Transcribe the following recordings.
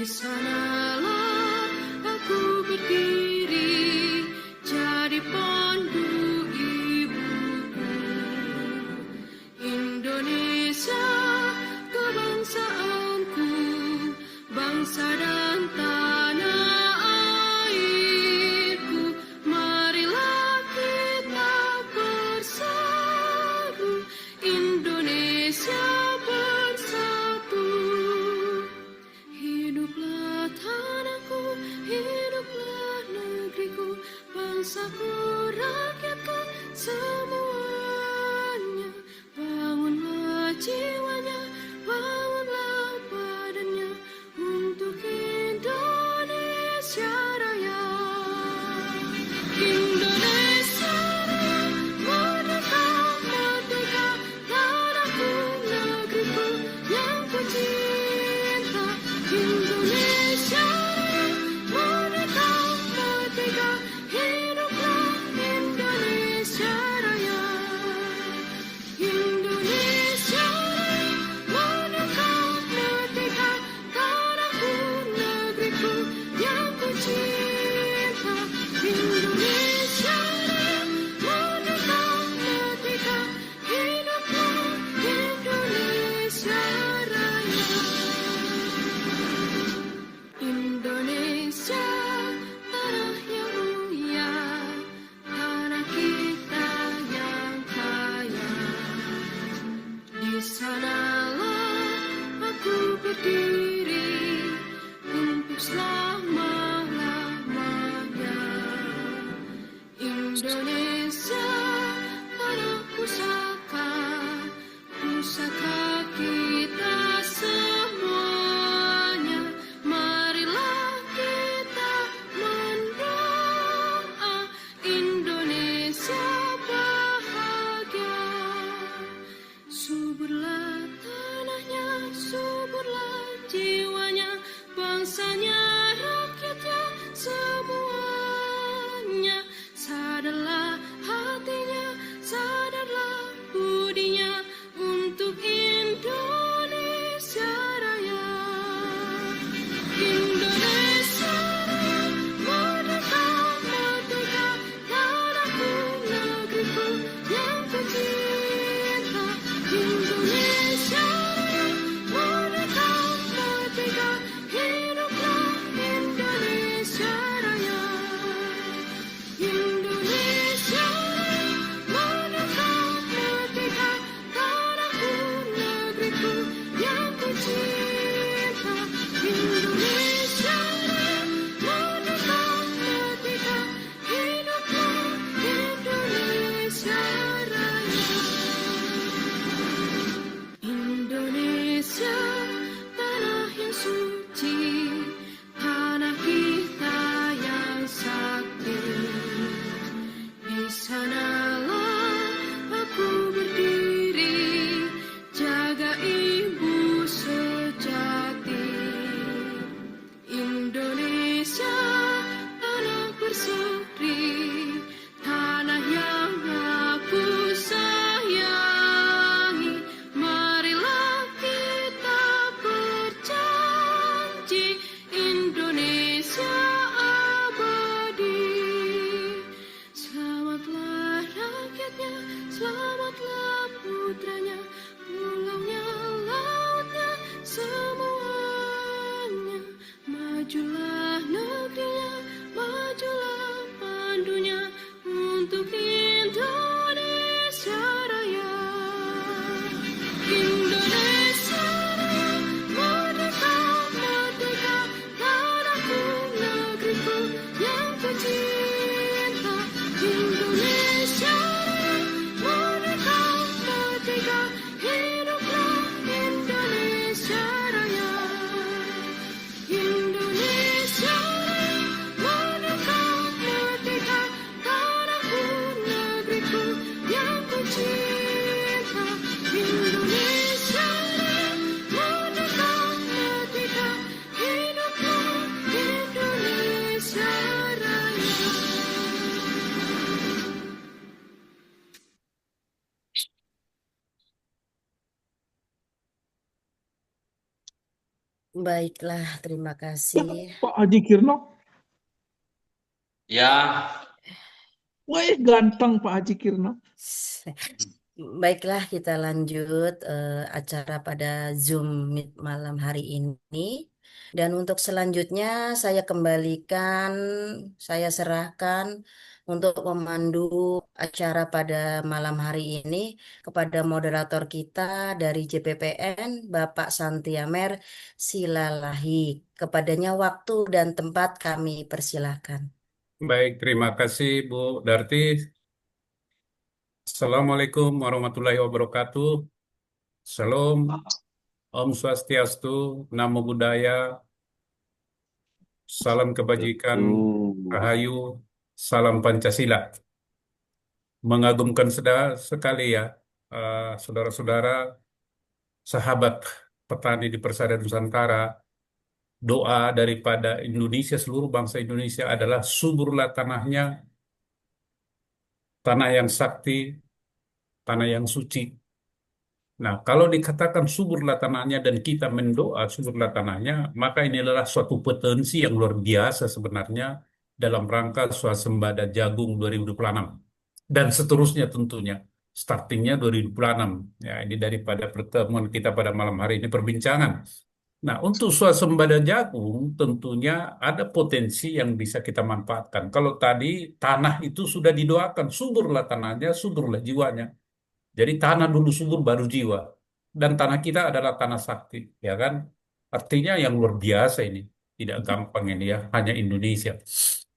sanalah aku berdiri, jadi pandu ibuku. Indonesia, kebangsaanku, bangsa dan tanah airku. Marilah kita bersatu, Indonesia bersatu. Hiduplah tanahku, hiduplah negeriku, bangsaku, rakyatku, semuanya. Bangunlah jiwanya, bangunlah badannya, untuk Indonesia Raya. Indonesia Raya, merdeka, merdeka, tanahku, negeriku yang ku cinta. Indonesia Raya, merdeka, merdeka, hiduplah Indonesia Raya. Indonesia Raya, merdeka, merdeka, tanahku, negeriku yang ku cinta. Indonesia Raya, merdeka, merdeka, hiduplah Indonesia Raya. Indonesia, tanah yang mulia, tanah kita yang kaya. Di sanalah aku berdiri untuk selama-lamanya. Indonesia, tanah pusaka, pusaka kita semuanya. Marilah kita mendoa Indonesia bahagia. Suburlah tanahnya, suburlah jiwanya, bangsanya, rakyatnya, semuanya. Sadarlah hatinya, sadarlah budinya, untuk Indonesia Raya. Indonesia Raya, merdeka, merdeka, tanahku, negeriku yang ku cinta. Indonesia Raya, merdeka, merdeka, hiduplah Indonesia Raya. Indonesia Raya, merdeka, merdeka, tanahku, negeriku yang ku cinta. Indonesia Raya, merdeka, merdeka, hiduplah Indonesia Raya. Indonesia, tanah yang suci, tanah kita yang sakti. Di sanalah aku berdiri, jaga ibu sejati. Indonesia, tanah berseri, tanah yang aku sayangi. Marilah kita berjanji, Indonesia abadi. Selamatlah rakyatnya, selamatlah putranya, pulaunya, lautnya, semuanya. Majulah negerinya, majulah pandunya, untuk Indonesia Raya. Indonesia Raya, merdeka, merdeka, tanahku, negeriku yang ku cinta. Indonesia Raya, merdeka, merdeka, hiduplah Indonesia Raya. Indonesia Baiklah, terima Ya, kasih. Pak Haji Kirno, Ya, wah ganteng Pak Haji Kirno. Baiklah, kita lanjut acara pada Zoom Meet malam hari ini. Dan untuk selanjutnya saya kembalikan, saya serahkan untuk memandu acara pada malam hari ini kepada moderator kita dari JPPN, Bapak Santiamer Silalahi. Kepadanya waktu dan tempat kami persilahkan. Baik, terima kasih Bu Darti. Assalamualaikum warahmatullahi wabarakatuh. Salam, Om Swastiastu, Namo Buddhaya, salam kebajikan, Betul. Rahayu, salam Pancasila. Mengagumkan sekali ya, saudara-saudara, sahabat petani di Persada Nusantara. Doa daripada Indonesia, seluruh bangsa Indonesia adalah suburlah tanahnya, tanah yang sakti, tanah yang suci. Nah, kalau dikatakan suburlah tanahnya dan kita mendoa suburlah tanahnya, maka ini adalah suatu potensi yang luar biasa sebenarnya dalam rangka swasembada jagung 2026. Dan seterusnya tentunya. Startingnya 2026. Ya, ini daripada pertemuan kita pada malam hari ini perbincangan. Nah, untuk swasembada jagung tentunya ada potensi yang bisa kita manfaatkan. Kalau tadi tanah itu sudah didoakan, suburlah tanahnya, suburlah jiwanya. Jadi tanah dulu subur baru jiwa. Dan tanah kita adalah tanah sakti, ya kan? Artinya yang luar biasa ini. Tidak gampang ini ya, hanya Indonesia.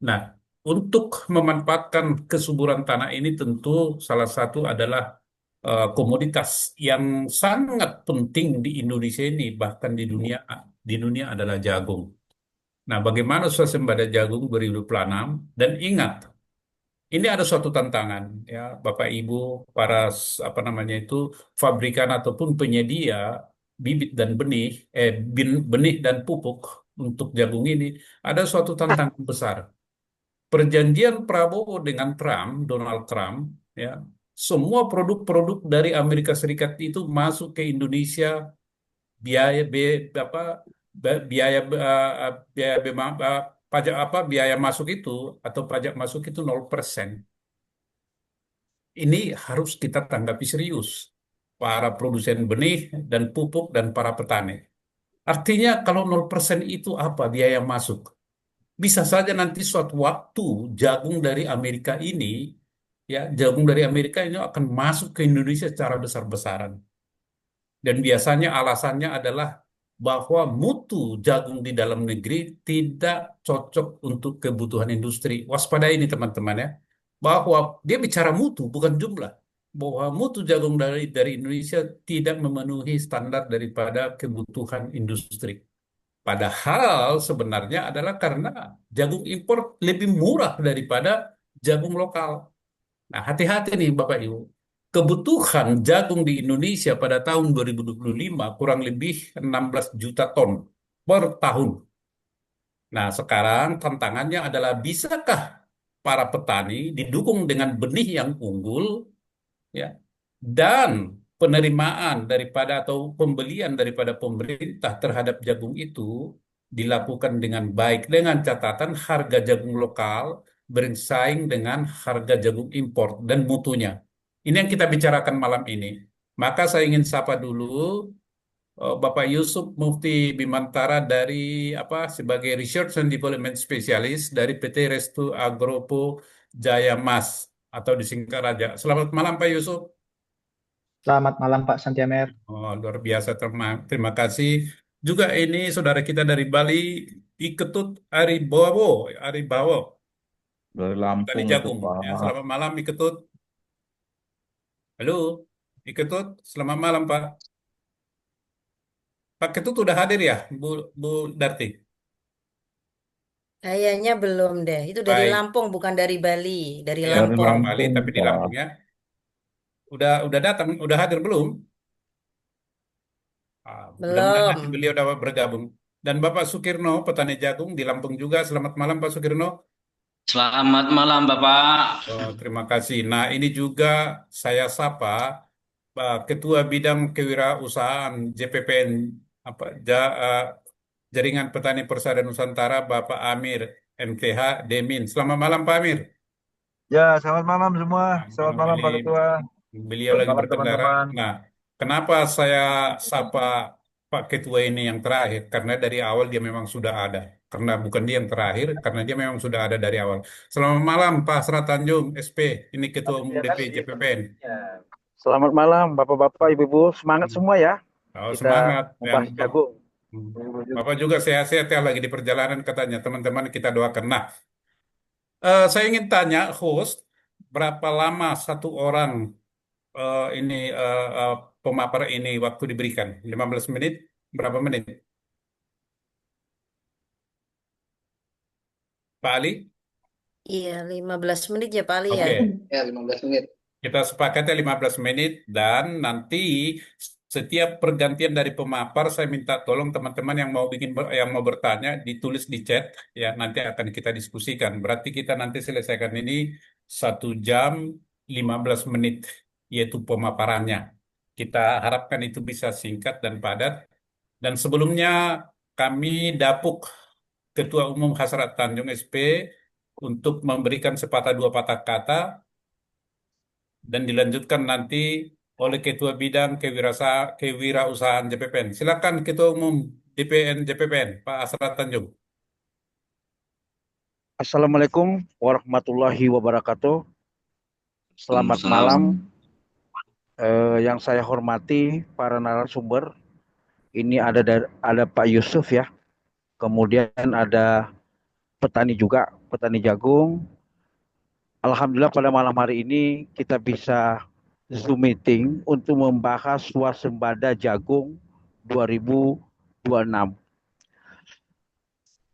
Nah, untuk memanfaatkan kesuburan tanah ini tentu salah satu adalah komoditas yang sangat penting di Indonesia ini, bahkan di dunia adalah jagung. Nah, bagaimana swasembada jagung 2026? Dan ingat, ini ada suatu tantangan ya Bapak Ibu para apa namanya itu pabrikan ataupun penyedia bibit dan benih dan pupuk untuk jagung ini ada suatu tantangan besar. Perjanjian Prabowo dengan Donald Trump ya, semua produk-produk dari Amerika Serikat itu masuk ke Indonesia biaya apa biaya pajak apa biaya masuk itu atau pajak masuk itu 0%. Ini harus kita tanggapi serius, para produsen benih dan pupuk dan para petani. Artinya kalau 0% itu apa biaya masuk? Bisa saja nanti suatu waktu jagung dari Amerika ini, ya jagung dari Amerika ini akan masuk ke Indonesia secara besar-besaran. Dan biasanya alasannya adalah bahwa mutu jagung di dalam negeri tidak cocok untuk kebutuhan industri. Waspada ini teman-teman ya, bahwa dia bicara mutu bukan jumlah. Bahwa mutu jagung dari Indonesia tidak memenuhi standar daripada kebutuhan industri. Padahal sebenarnya adalah karena jagung impor lebih murah daripada jagung lokal. Nah, hati-hati nih Bapak Ibu. Kebutuhan jagung di Indonesia pada tahun 2025 kurang lebih 16 juta ton per tahun. Nah, sekarang tantangannya adalah bisakah para petani didukung dengan benih yang unggul ya dan penerimaan daripada atau pembelian daripada pemerintah terhadap jagung itu dilakukan dengan baik dengan catatan harga jagung lokal bersaing dengan harga jagung impor dan mutunya. Ini yang kita bicarakan malam ini. Maka saya ingin sapa dulu Bapak Yusuf Mufti Bimantara dari apa sebagai Research and Development Specialist dari PT Restu Agropo Jaya Mas atau disingkat Raja. Selamat malam Pak Yusuf. Selamat malam Pak Santiamer. Oh, luar biasa. Terima kasih. Juga ini saudara kita dari Bali, Iketut Aribowo, Aribawo, Dari Petani Lampung itu Jagung. Ya, Pak. selamat malam Iketut. Halo, Iketut. Selamat malam Pak. Pak Ketut udah hadir ya, Bu Darti? Kayaknya belum deh. Itu dari Baik. Lampung, bukan dari Bali. Dari Ya, Dari Lampung. orang Bali Lampung tapi di Pak. Lampung ya. Udah datang, udah hadir belum? Mudah-mudahan nanti Belum. beliau dapat bergabung. Dan Bapak Sukirno, petani jagung di Lampung juga. Selamat malam Pak Sukirno. selamat malam Bapak. Oh, terima kasih. Nah, ini juga saya sapa Pak Ketua Bidang Kewirausahaan JPPN apa Jaringan Petani Persada Nusantara, Bapak Amir MTH Demin. Selamat malam Pak Amir. Ya, selamat malam semua. Selamat Malam malam ini Pak Ketua. beliau Selamat lagi malam berkendara. teman-teman. Nah, kenapa saya sapa Pak Ketua ini yang terakhir? Karena dari awal dia memang sudah ada. Karena bukan dia yang terakhir, karena dia memang sudah ada dari awal. Selamat malam Pak Asra Tanjung, SP. Ini Ketua Umum DP JPPN. Selamat malam Bapak-bapak, Ibu-ibu. Semangat semua ya. Oh, Kita semangat. Dan membahas jagung. Bapak juga sehat-sehat ya lagi di perjalanan katanya. Teman-teman kita doakan. Nah, saya ingin tanya host, berapa lama satu orang ini pemapar ini waktu diberikan? 15 menit? Berapa menit? Pak Ali? Iya, 15 menit ya Pak Ali ya. Oke, Ya, 15 menit. kita sepakatnya 15 menit dan nanti setiap pergantian dari pemapar saya minta tolong teman-teman yang mau bertanya ditulis di chat ya nanti akan kita diskusikan. Berarti kita nanti selesaikan ini 1 jam 15 menit yaitu pemaparannya. Kita harapkan itu bisa singkat dan padat. Dan sebelumnya kami dapuk Ketua Umum Hasrat Tanjung SP untuk memberikan sepatah dua patah kata dan dilanjutkan nanti oleh Ketua Bidang Kewirausahaan JPPN. Silakan Ketua Umum DPN JPPN, Pak Asrat Tanjung. Assalamualaikum warahmatullahi wabarakatuh. Selamat malam. Yang saya hormati para narasumber. Ini ada Pak Yusuf ya. Kemudian ada petani juga, petani jagung. Alhamdulillah pada malam hari ini kita bisa Zoom meeting untuk membahas swasembada jagung 2026.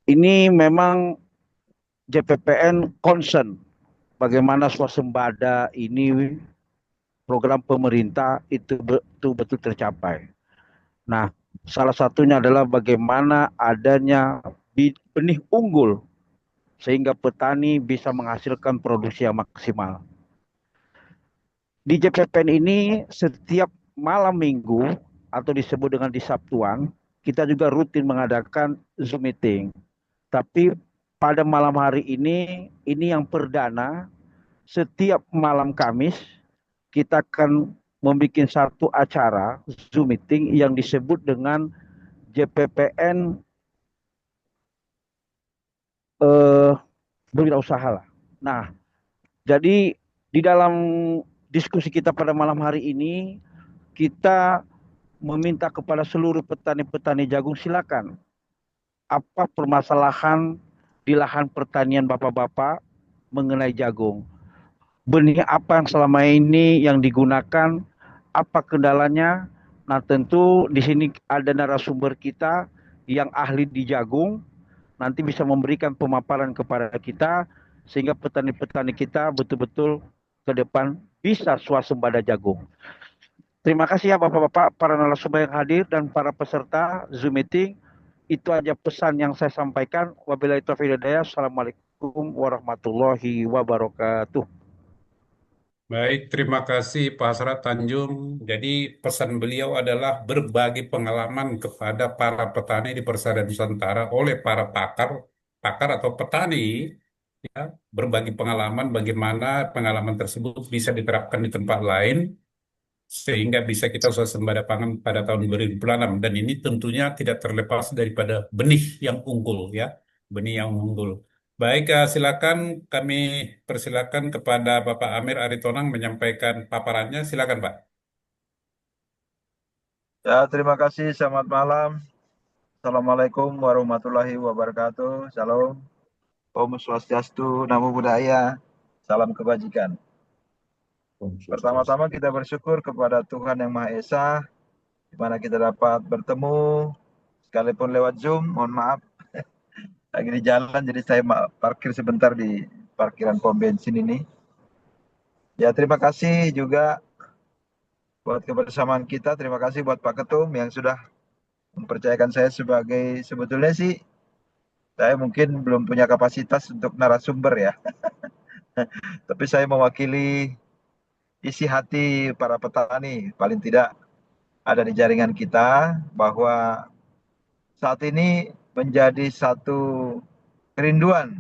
Ini memang JPPN concern bagaimana swasembada ini program pemerintah itu betul-betul tercapai. Nah, salah satunya adalah bagaimana adanya benih unggul sehingga petani bisa menghasilkan produksi yang maksimal. Di JPPN ini setiap malam minggu atau disebut dengan di Sabtuan, kita juga rutin mengadakan Zoom meeting. Tapi pada malam hari ini yang perdana, setiap malam Kamis kita akan membuat satu acara Zoom meeting yang disebut dengan JPPN berwirausaha lah. Nah, jadi di dalam diskusi kita pada malam hari ini, kita meminta kepada seluruh petani-petani jagung, silakan. Apa permasalahan di lahan pertanian Bapak-Bapak mengenai jagung? Benih apa yang selama ini yang digunakan? Apa kendalanya? Nah, tentu di sini ada narasumber kita yang ahli di jagung, nanti bisa memberikan pemaparan kepada kita sehingga petani-petani kita betul-betul ke depan bisa swasembada jagung. Terima kasih ya Bapak-bapak, para narasumber yang hadir dan para peserta Zoom meeting. Itu aja pesan yang saya sampaikan. Wabillahi taufiq wal hidayah. Assalamualaikum warahmatullahi wabarakatuh. Baik, terima kasih Pak Asrat Tanjung. Jadi pesan beliau adalah berbagi pengalaman kepada para petani di Persada Nusantara oleh para pakar atau petani, ya, berbagi pengalaman bagaimana pengalaman tersebut bisa diterapkan di tempat lain sehingga bisa kita swasembada pangan pada tahun 2026 dan ini tentunya tidak terlepas daripada benih yang unggul ya, benih yang unggul. Baik, silakan kami persilakan kepada Bapak Amir Aritonang menyampaikan paparannya. Silakan, Pak. Ya, terima kasih. Selamat malam. Assalamualaikum warahmatullahi wabarakatuh. Salam. Om Swastiastu, Namo Buddhaya. Salam kebajikan. Pertama-tama kita bersyukur kepada Tuhan Yang Maha Esa, di mana kita dapat bertemu, sekalipun lewat Zoom. Mohon maaf, lagi di jalan, jadi saya parkir sebentar di parkiran pom bensin ini. Ya, terima kasih juga buat kebersamaan kita. Terima kasih buat Pak Ketum yang sudah mempercayakan saya sebagai, sebetulnya sih saya mungkin belum punya kapasitas untuk narasumber ya. Tapi saya mewakili isi hati para petani, paling tidak ada di jaringan kita, bahwa saat ini menjadi satu kerinduan,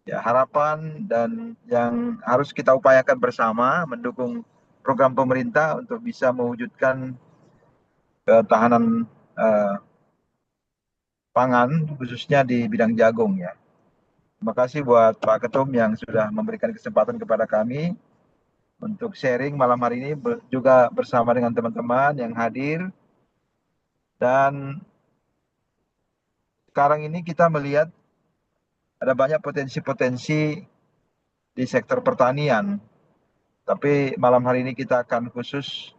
ya, harapan dan yang harus kita upayakan bersama mendukung program pemerintah untuk bisa mewujudkan ketahanan pangan khususnya di bidang jagung ya. Terima kasih buat Pak Ketum yang sudah memberikan kesempatan kepada kami untuk sharing malam hari ini juga bersama dengan teman-teman yang hadir. Dan sekarang ini kita melihat ada banyak potensi-potensi di sektor pertanian. Tapi malam hari ini kita akan khusus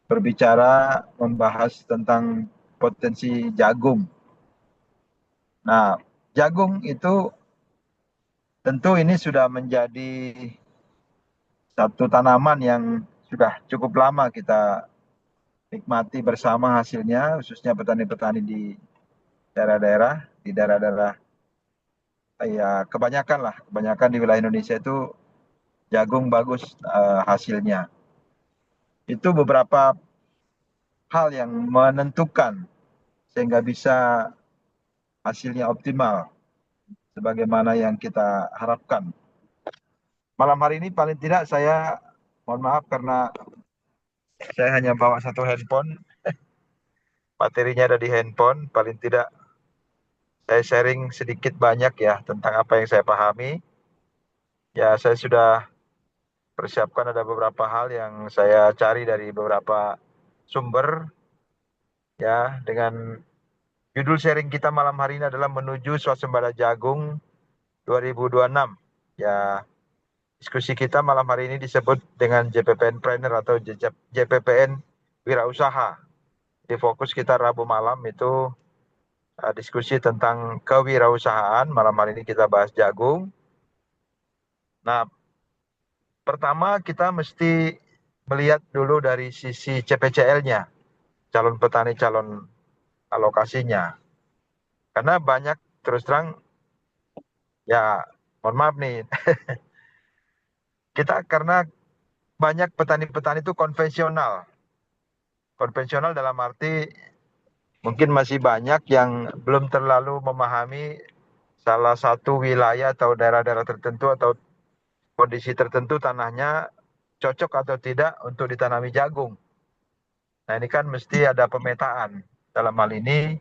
berbicara membahas tentang potensi jagung. Nah, jagung itu tentu ini sudah menjadi satu tanaman yang sudah cukup lama kita nikmati bersama hasilnya, khususnya petani-petani di daerah-daerah, ya kebanyakan di wilayah Indonesia itu jagung bagus hasilnya. Itu beberapa hal yang menentukan sehingga bisa hasilnya optimal sebagaimana yang kita harapkan. Malam hari ini paling tidak saya mohon maaf karena saya hanya bawa satu handphone, materinya ada di handphone, paling tidak saya sharing sedikit banyak ya tentang apa yang saya pahami. Ya, saya sudah persiapkan ada beberapa hal yang saya cari dari beberapa sumber ya, dengan judul sharing kita malam hari ini adalah menuju swasembada jagung 2026. Ya, diskusi kita malam hari ini disebut dengan JPPN Planner atau JPPN Wirausaha. Di fokus kita Rabu malam itu diskusi tentang kewirausahaan. Malam hari ini kita bahas jagung. Nah, pertama kita mesti melihat dulu dari sisi CPCL-nya, calon petani, calon alokasinya. Karena banyak, terus terang, ya mohon maaf nih, kita karena banyak petani-petani itu konvensional. Konvensional dalam arti mungkin masih banyak yang belum terlalu memahami salah satu wilayah atau daerah-daerah tertentu atau kondisi tertentu tanahnya cocok atau tidak untuk ditanami jagung. Nah, ini kan mesti ada pemetaan. Dalam hal ini,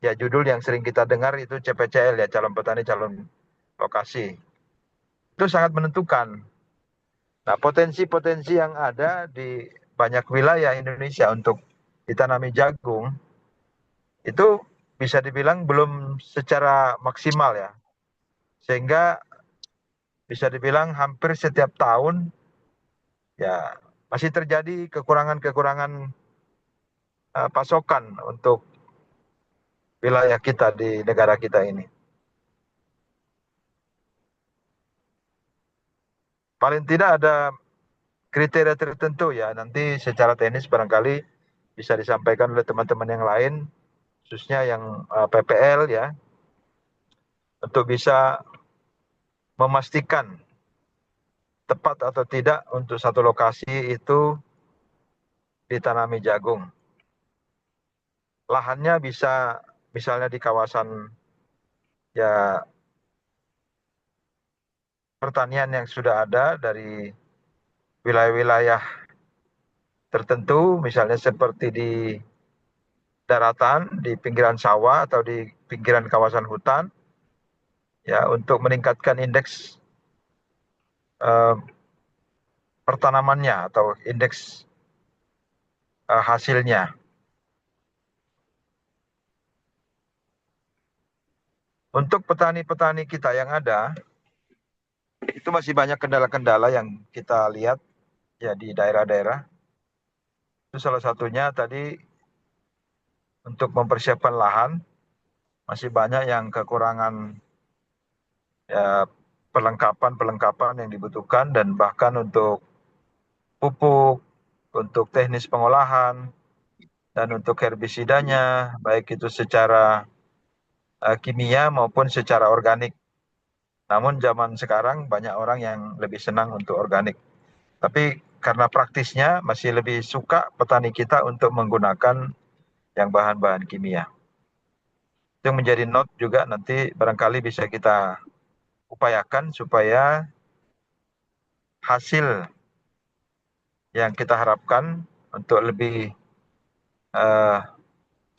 ya judul yang sering kita dengar itu CPCL ya, calon petani, calon lokasi. Itu sangat menentukan. Nah, potensi-potensi yang ada di banyak wilayah Indonesia untuk ditanami jagung, itu bisa dibilang belum secara maksimal ya. Sehingga bisa dibilang hampir setiap tahun ya masih terjadi kekurangan-kekurangan pasokan untuk wilayah kita di negara kita ini. Paling tidak ada kriteria tertentu ya, nanti secara teknis barangkali bisa disampaikan oleh teman-teman yang lain, khususnya yang PPL ya, untuk bisa memastikan tepat atau tidak untuk satu lokasi itu ditanami jagung. Lahannya bisa misalnya di kawasan ya pertanian yang sudah ada dari wilayah-wilayah tertentu, misalnya seperti di daratan, di pinggiran sawah atau di pinggiran kawasan hutan, ya untuk meningkatkan indeks pertanamannya atau indeks hasilnya. Untuk petani-petani kita yang ada, itu masih banyak kendala-kendala yang kita lihat ya di daerah-daerah. Itu salah satunya tadi untuk mempersiapkan lahan, masih banyak yang kekurangan ya, perlengkapan yang dibutuhkan, dan bahkan untuk pupuk, untuk teknis pengolahan, dan untuk herbisidanya, baik itu secara kimia maupun secara organik. Namun zaman sekarang banyak orang yang lebih senang untuk organik. Tapi karena praktisnya masih lebih suka petani kita untuk menggunakan yang bahan-bahan kimia. Itu menjadi note juga, nanti barangkali bisa kita upayakan supaya hasil yang kita harapkan untuk lebih eh,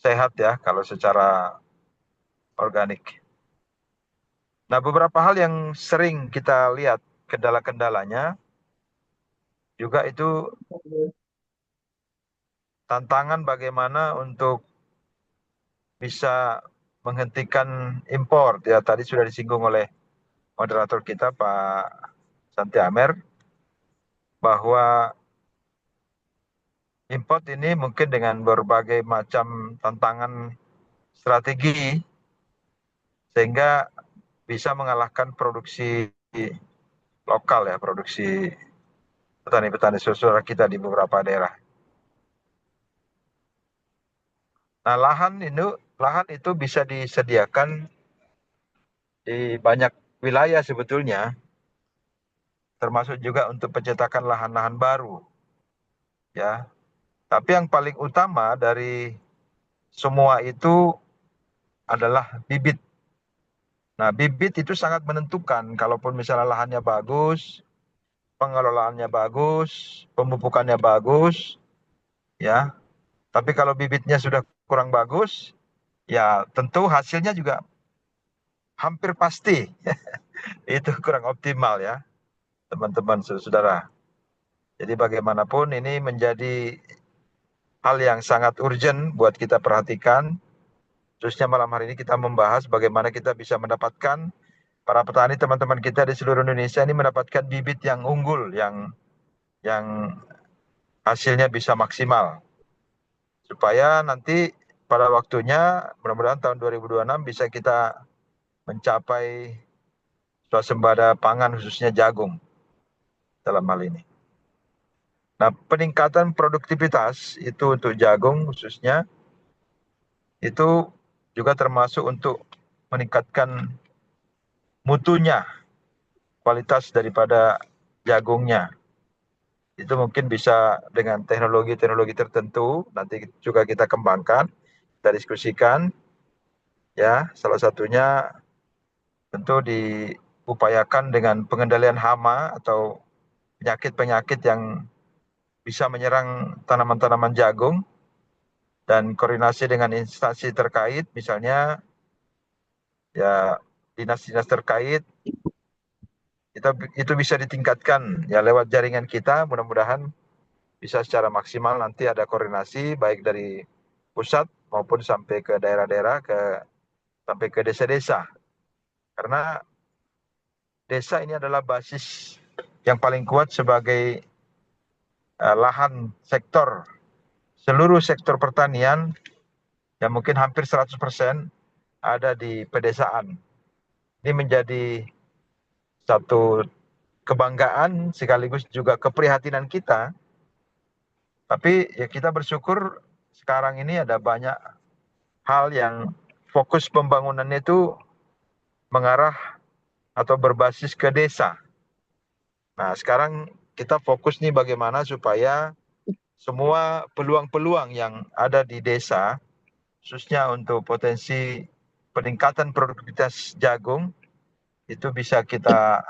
sehat ya kalau secara organik. Nah, beberapa hal yang sering kita lihat kendala-kendalanya juga itu tantangan bagaimana untuk bisa menghentikan impor. Ya, tadi sudah disinggung oleh moderator kita Pak Santi Amer bahwa import ini mungkin dengan berbagai macam tantangan strategi sehingga bisa mengalahkan produksi lokal ya, produksi petani-petani saudara kita di beberapa daerah. Nah, lahan itu bisa disediakan di banyak wilayah sebetulnya, termasuk juga untuk pencetakan lahan-lahan baru, ya. Tapi yang paling utama dari semua itu adalah bibit. Nah, bibit itu sangat menentukan. Kalaupun misalnya lahannya bagus, pengelolaannya bagus, pemupukannya bagus, ya. Tapi kalau bibitnya sudah kurang bagus, ya tentu hasilnya juga hampir pasti itu kurang optimal ya, teman-teman saudara. Jadi bagaimanapun ini menjadi hal yang sangat urgent buat kita perhatikan. Khususnya malam hari ini kita membahas bagaimana kita bisa mendapatkan para petani teman-teman kita di seluruh Indonesia ini mendapatkan bibit yang unggul, yang hasilnya bisa maksimal. Supaya nanti pada waktunya mudah-mudahan tahun 2026 bisa kita mencapai swasembada pangan khususnya jagung dalam hal ini. Nah, peningkatan produktivitas itu untuk jagung khususnya itu juga termasuk untuk meningkatkan mutunya, kualitas daripada jagungnya. Itu mungkin bisa dengan teknologi-teknologi tertentu, nanti juga kita kembangkan, kita diskusikan. Ya, salah satunya tentu diupayakan dengan pengendalian hama atau penyakit-penyakit yang bisa menyerang tanaman-tanaman jagung dan koordinasi dengan instansi terkait, misalnya ya dinas-dinas terkait itu bisa ditingkatkan ya lewat jaringan kita, mudah-mudahan bisa secara maksimal nanti ada koordinasi baik dari pusat maupun sampai ke daerah-daerah, sampai ke desa-desa. Karena desa ini adalah basis yang paling kuat sebagai lahan sektor, seluruh sektor pertanian yang mungkin hampir 100% ada di pedesaan. Ini menjadi satu kebanggaan sekaligus juga keprihatinan kita. Tapi ya kita bersyukur sekarang ini ada banyak hal yang fokus pembangunannya itu mengarah atau berbasis ke desa. Nah, sekarang kita fokus nih bagaimana supaya semua peluang-peluang yang ada di desa, khususnya untuk potensi peningkatan produktivitas jagung, itu bisa kita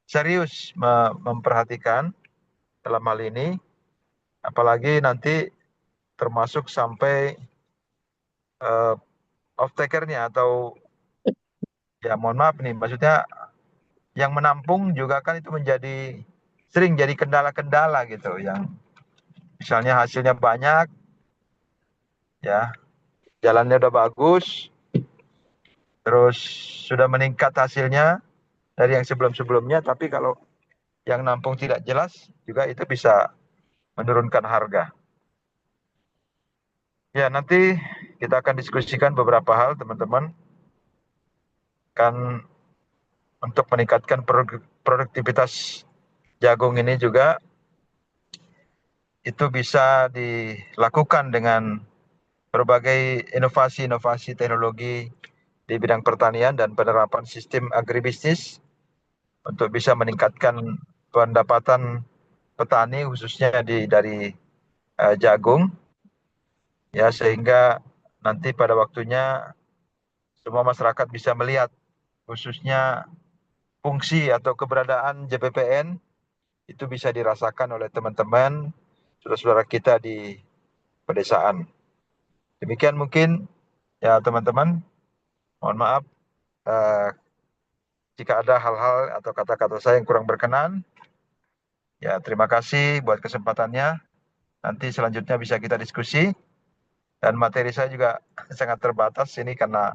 serius memperhatikan dalam hal ini, apalagi nanti termasuk sampai off-takernya atau ya mohon maaf nih, maksudnya yang menampung juga kan itu sering jadi kendala-kendala gitu, yang misalnya hasilnya banyak, ya jalannya udah bagus, terus sudah meningkat hasilnya dari yang sebelum-sebelumnya, tapi kalau yang nampung tidak jelas juga itu bisa menurunkan harga. Ya, nanti kita akan diskusikan beberapa hal, teman-teman. Kan untuk meningkatkan produktivitas jagung ini juga itu bisa dilakukan dengan berbagai inovasi-inovasi teknologi di bidang pertanian dan penerapan sistem agribisnis untuk bisa meningkatkan pendapatan petani khususnya dari jagung, ya, sehingga nanti pada waktunya semua masyarakat bisa melihat, khususnya fungsi atau keberadaan JPPN itu bisa dirasakan oleh teman-teman, saudara-saudara kita di pedesaan. Demikian mungkin ya teman-teman, mohon maaf jika ada hal-hal atau kata-kata saya yang kurang berkenan. Ya terima kasih buat kesempatannya. Nanti selanjutnya bisa kita diskusi. Dan materi saya juga sangat terbatas ini karena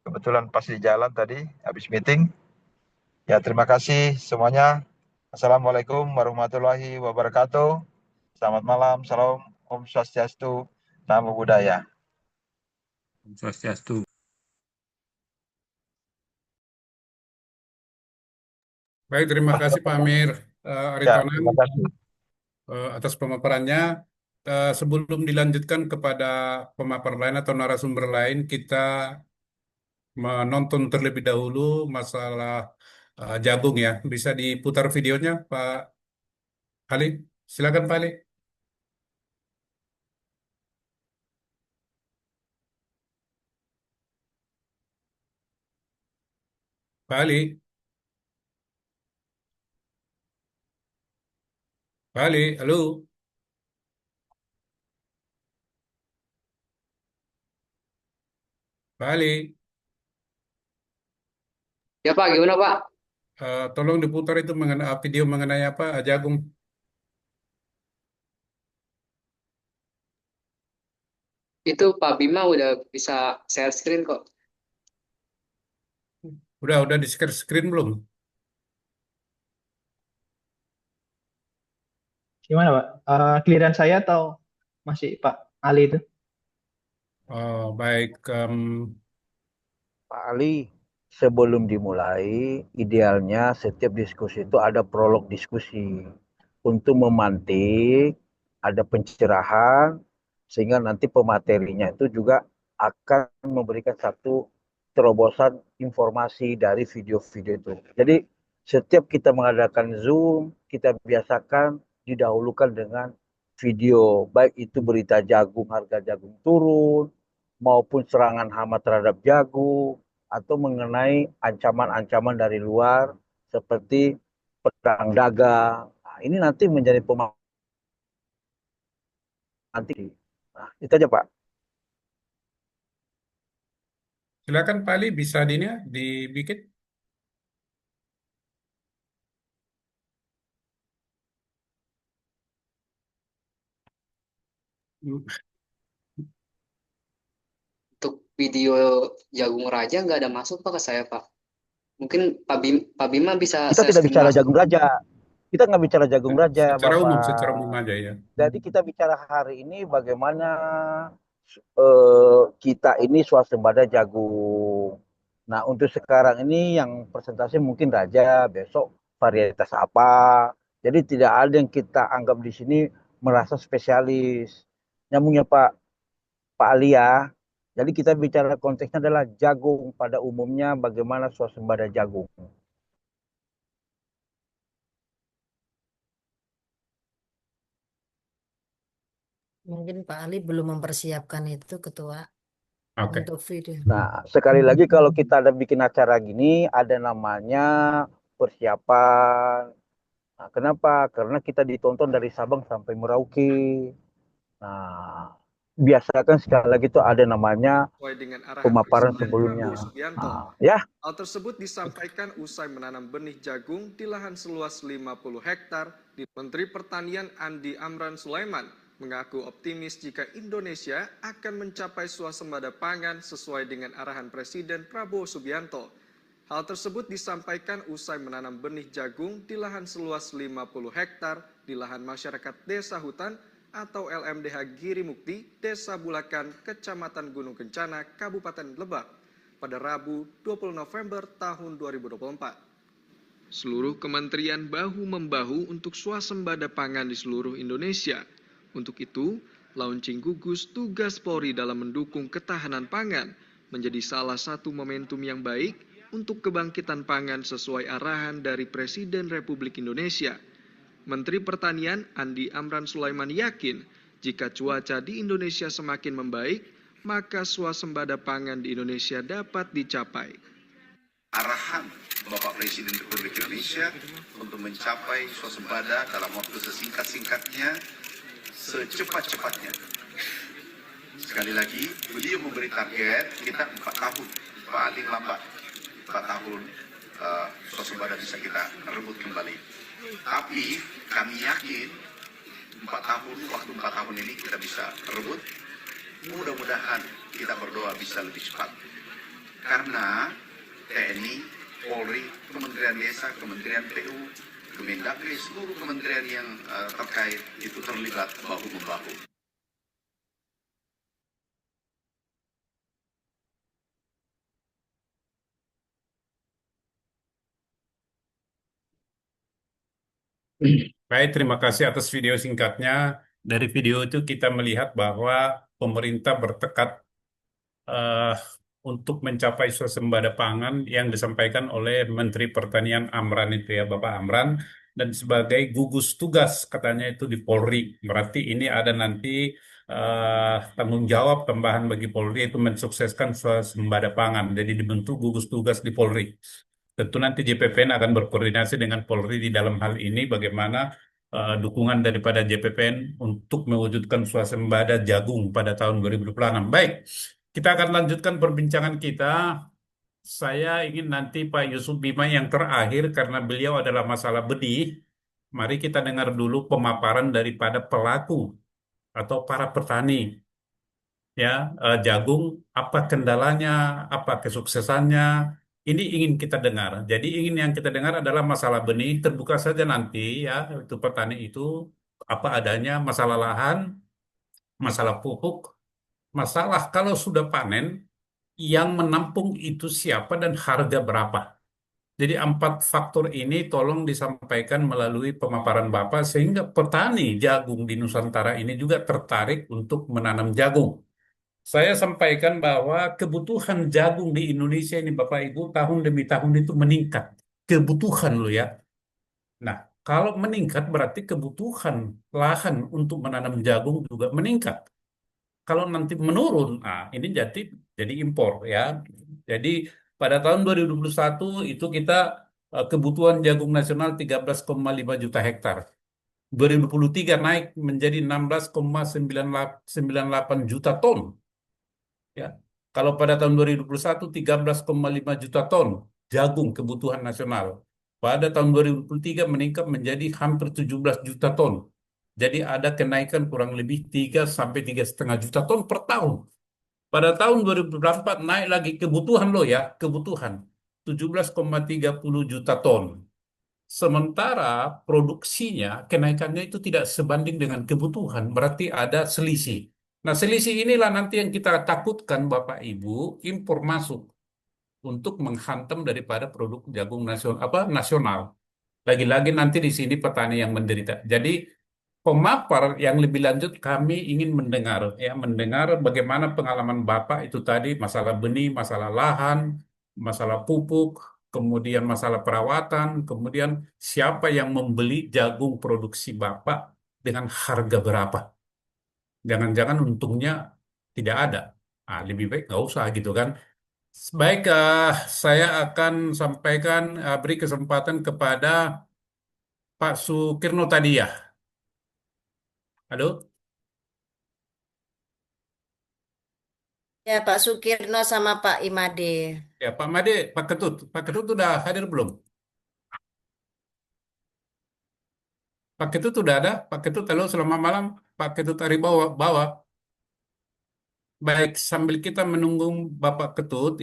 kebetulan pas di jalan tadi habis meeting. Ya terima kasih semuanya. Assalamualaikum warahmatullahi wabarakatuh. Selamat malam, salam, Om Swastiastu, Namo Buddhaya. Swastiastu. Baik, terima kasih Pak Amir Ya, Aritonang terima kasih. atas pemaparannya. Sebelum dilanjutkan kepada pemaparan lain atau narasumber lain, kita menonton terlebih dahulu masalah jagung ya. Bisa diputar videonya, Pak Ali? Silakan, Pak Ali. Pak Ali, Pak Ali, halo, Pak Ali. Ya Pak, gimana Pak? Tolong diputar itu video mengenai apa jagung. Itu Pak Bima udah bisa share screen kok. Udah di share screen belum? Gimana, Pak? Clearance saya atau masih Pak Ali itu? Oh, baik. Pak Ali, sebelum dimulai, idealnya setiap diskusi itu ada prolog diskusi untuk memantik, ada pencerahan, sehingga nanti pematerinya itu juga akan memberikan satu terobosan informasi dari video-video itu. Jadi setiap kita mengadakan Zoom, kita biasakan didahulukan dengan video, baik itu berita jagung, harga jagung turun, maupun serangan hama terhadap jagung, atau mengenai ancaman-ancaman dari luar seperti perang dagang. Nah, ini nanti menjadi pemantik. Nah, itu aja Pak. Silakan Pak Ali, bisa dibikin. Untuk video jagung raja nggak ada masuk Pak ke saya Pak. Mungkin Pak Bima bisa Kita share tidak screen bicara langsung. jagung raja. Kita nggak bicara jagung raja, Secara Bapak. umum aja ya. Jadi kita bicara hari ini bagaimana kita ini swasembada jagung. Nah, untuk sekarang ini yang persentase mungkin raja, besok varietas apa. Jadi tidak ada yang kita anggap di sini merasa spesialis. Nyambungnya Pak Alia. Jadi kita bicara konteksnya adalah jagung pada umumnya, bagaimana swasembada jagung. Mungkin Pak Ali belum mempersiapkan itu, Ketua, Oke. untuk video. Nah, sekali lagi kalau kita ada bikin acara gini, ada namanya persiapan. Nah, kenapa? Karena kita ditonton dari Sabang sampai Merauke. Nah, biasakan sekali lagi itu ada namanya dengan pemaparan sebelumnya. Nah, ya. Hal tersebut disampaikan usai menanam benih jagung di lahan seluas 50 hektar di Menteri Pertanian Andi Amran Sulaiman mengaku optimis jika Indonesia akan mencapai swasembada pangan sesuai dengan arahan Presiden Prabowo Subianto. Hal tersebut disampaikan usai menanam benih jagung di lahan seluas 50 hektar di lahan masyarakat Desa Hutan atau LMDH Giri Mukti, Desa Bulakan, Kecamatan Gunung Kencana, Kabupaten Lebak, pada Rabu 20 November tahun 2024. Seluruh kementerian bahu-membahu untuk swasembada pangan di seluruh Indonesia. Untuk itu, launching gugus tugas Polri dalam mendukung ketahanan pangan menjadi salah satu momentum yang baik untuk kebangkitan pangan sesuai arahan dari Presiden Republik Indonesia. Menteri Pertanian Andi Amran Sulaiman yakin jika cuaca di Indonesia semakin membaik, maka swasembada pangan di Indonesia dapat dicapai. Arahan Bapak Presiden Republik Indonesia untuk mencapai swasembada dalam waktu sesingkat-singkatnya, secepat-cepatnya. Sekali lagi, beliau memberi target kita 4 tahun, paling lambat 4 tahun swasembada bisa kita rebut kembali. Tapi kami yakin 4 tahun, waktu 4 tahun ini kita bisa rebut. Mudah-mudahan kita berdoa bisa lebih cepat. Karena TNI, Polri, Kementerian Desa, Kementerian PU, Kemendagri, seluruh kementerian yang terkait itu terlibat bahu-membahu. Baik, terima kasih atas video singkatnya. Dari video itu kita melihat bahwa pemerintah bertekad eh, untuk mencapai swasembada pangan yang disampaikan oleh Menteri Pertanian Amran itu ya, Bapak Amran, dan sebagai gugus tugas katanya itu di Polri. Berarti ini ada nanti tanggung jawab tambahan bagi Polri itu mensukseskan swasembada pangan. Jadi dibentuk gugus tugas di Polri. Tentu nanti JPPN akan berkoordinasi dengan Polri di dalam hal ini bagaimana dukungan daripada JPPN untuk mewujudkan swasembada jagung pada tahun 2026. Baik, kita akan lanjutkan perbincangan kita. Saya ingin nanti Pak Yusuf Bima yang terakhir karena beliau adalah masalah benih. Mari kita dengar dulu pemaparan daripada pelaku atau para petani ya jagung, apa kendalanya, apa kesuksesannya. Ini ingin kita dengar. Jadi ingin yang kita dengar adalah masalah benih. Terbuka saja nanti ya itu petani itu apa adanya, masalah lahan, masalah pupuk, masalah kalau sudah panen yang menampung itu siapa dan harga berapa. Jadi 4 faktor ini tolong disampaikan melalui pemaparan Bapak sehingga petani jagung di Nusantara ini juga tertarik untuk menanam jagung. Saya sampaikan bahwa kebutuhan jagung di Indonesia ini Bapak Ibu tahun demi tahun itu meningkat. Kebutuhan loh ya. Nah, kalau meningkat berarti kebutuhan lahan untuk menanam jagung juga meningkat. Kalau nanti menurun, ini jadi impor ya. Jadi pada tahun 2021 itu kita kebutuhan jagung nasional 13,5 juta hektar. 2023 naik menjadi 16,98 juta ton. Ya. Kalau pada tahun 2021 13,5 juta ton jagung kebutuhan nasional. Pada tahun 2023 meningkat menjadi hampir 17 juta ton. Jadi ada kenaikan kurang lebih 3 sampai 3,5 juta ton per tahun. Pada tahun 2024 naik lagi kebutuhan loh ya, kebutuhan 17,30 juta ton. Sementara produksinya kenaikannya itu tidak sebanding dengan kebutuhan, berarti ada selisih. Nah, selisih inilah nanti yang kita takutkan Bapak Ibu impor masuk untuk menghantam daripada produk jagung nasional. Lagi-lagi nanti di sini petani yang menderita. Jadi pemapar yang lebih lanjut kami ingin mendengar bagaimana pengalaman Bapak itu tadi masalah benih, masalah lahan, masalah pupuk, kemudian masalah perawatan, kemudian siapa yang membeli jagung produksi Bapak dengan harga berapa. Jangan-jangan untungnya tidak ada. Lebih baik nggak usah gitu kan. Baik, saya akan sampaikan, beri kesempatan kepada Pak Sukirno tadi ya. Halo? Ya, Pak Sukirno sama Pak Imade. Ya, Pak Made, Pak Ketut udah hadir belum? Pak Ketut udah ada? Pak Ketut, halo, selamat malam. Pak Ketut Aribawa. Baik, sambil kita menunggu Bapak Ketut,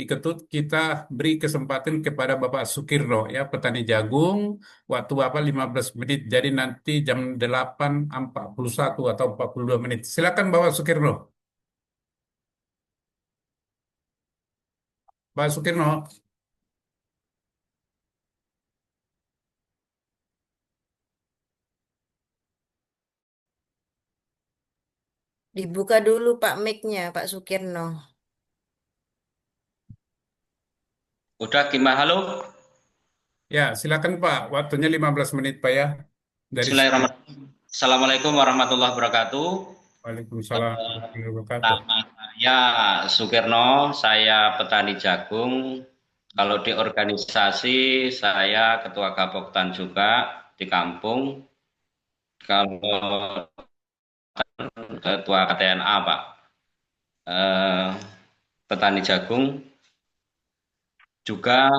kita beri kesempatan kepada Bapak Sukirno, ya, petani jagung, waktu Bapak 15 menit, jadi nanti jam 8.41 atau 42 menit. Silakan Bapak Sukirno. Pak Sukirno. Dibuka dulu Pak mic-nya, Pak Sukirno. Udah gimana? Halo? Ya, silakan Pak. Waktunya 15 menit Pak ya. Bismillahirrahmanirrahim. Assalamualaikum warahmatullahi wabarakatuh. Waalaikumsalam warahmatullahi wabarakatuh. Nama Ya, Sukirno, saya petani jagung. Kalau di organisasi, saya ketua Gapoktan juga di kampung. Kalau ketua KTNA, Pak, eh, petani jagung, juga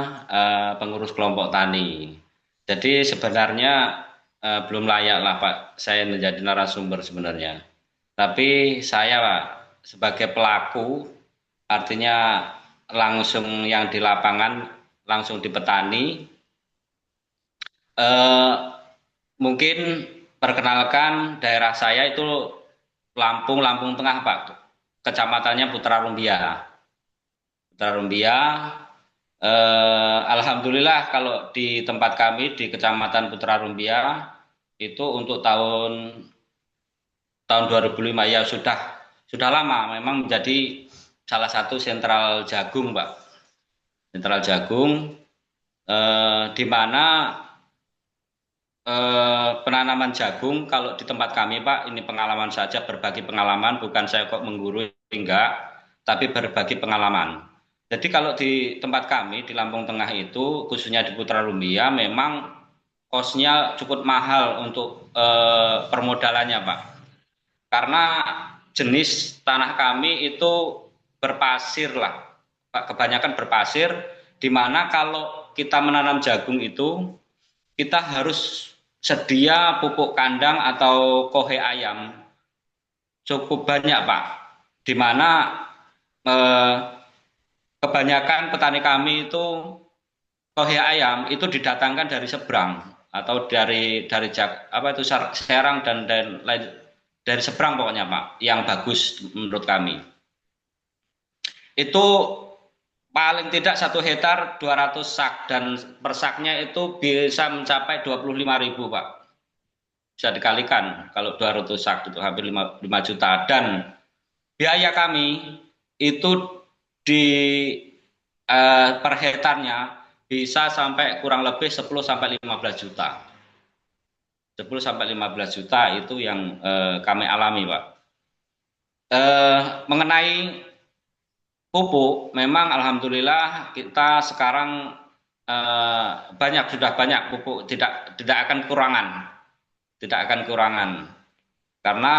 pengurus kelompok tani. Jadi sebenarnya belum layak lah Pak, saya menjadi narasumber sebenarnya. Tapi saya Pak, sebagai pelaku, artinya langsung yang di lapangan, langsung di petani, mungkin perkenalkan daerah saya itu Lampung Tengah Pak, kecamatannya Putra Rumbia. Alhamdulillah kalau di tempat kami di Kecamatan Putra Rumbia itu untuk tahun 2005 ya sudah lama memang menjadi salah satu sentral jagung, Pak. Sentral jagung di mana penanaman jagung kalau di tempat kami, Pak, ini pengalaman saja, berbagi pengalaman, bukan saya kok menggurui, enggak, tapi berbagi pengalaman. Jadi kalau di tempat kami di Lampung Tengah itu, khususnya di Putra Rumbia, memang kosnya cukup mahal untuk permodalannya, Pak. Karena jenis tanah kami itu berpasir lah, Pak, kebanyakan berpasir, di mana kalau kita menanam jagung itu, kita harus sedia pupuk kandang atau kohe ayam cukup banyak, Pak. Di mana kebanyakan petani kami itu kohe ayam itu didatangkan dari seberang atau dari Serang dan lain, dari seberang pokoknya, Pak, yang bagus menurut kami. Itu paling tidak 1 hektar 200 sak dan per saknya itu bisa mencapai 25.000, Pak. Bisa dikalikan kalau 200 sak itu hampir 5 juta, dan biaya kami itu di per hektarnya bisa sampai kurang lebih 10 sampai 15 juta. 10 sampai 15 juta itu yang kami alami, Pak. Mengenai pupuk, memang alhamdulillah kita sekarang sudah banyak pupuk, tidak akan kurangan karena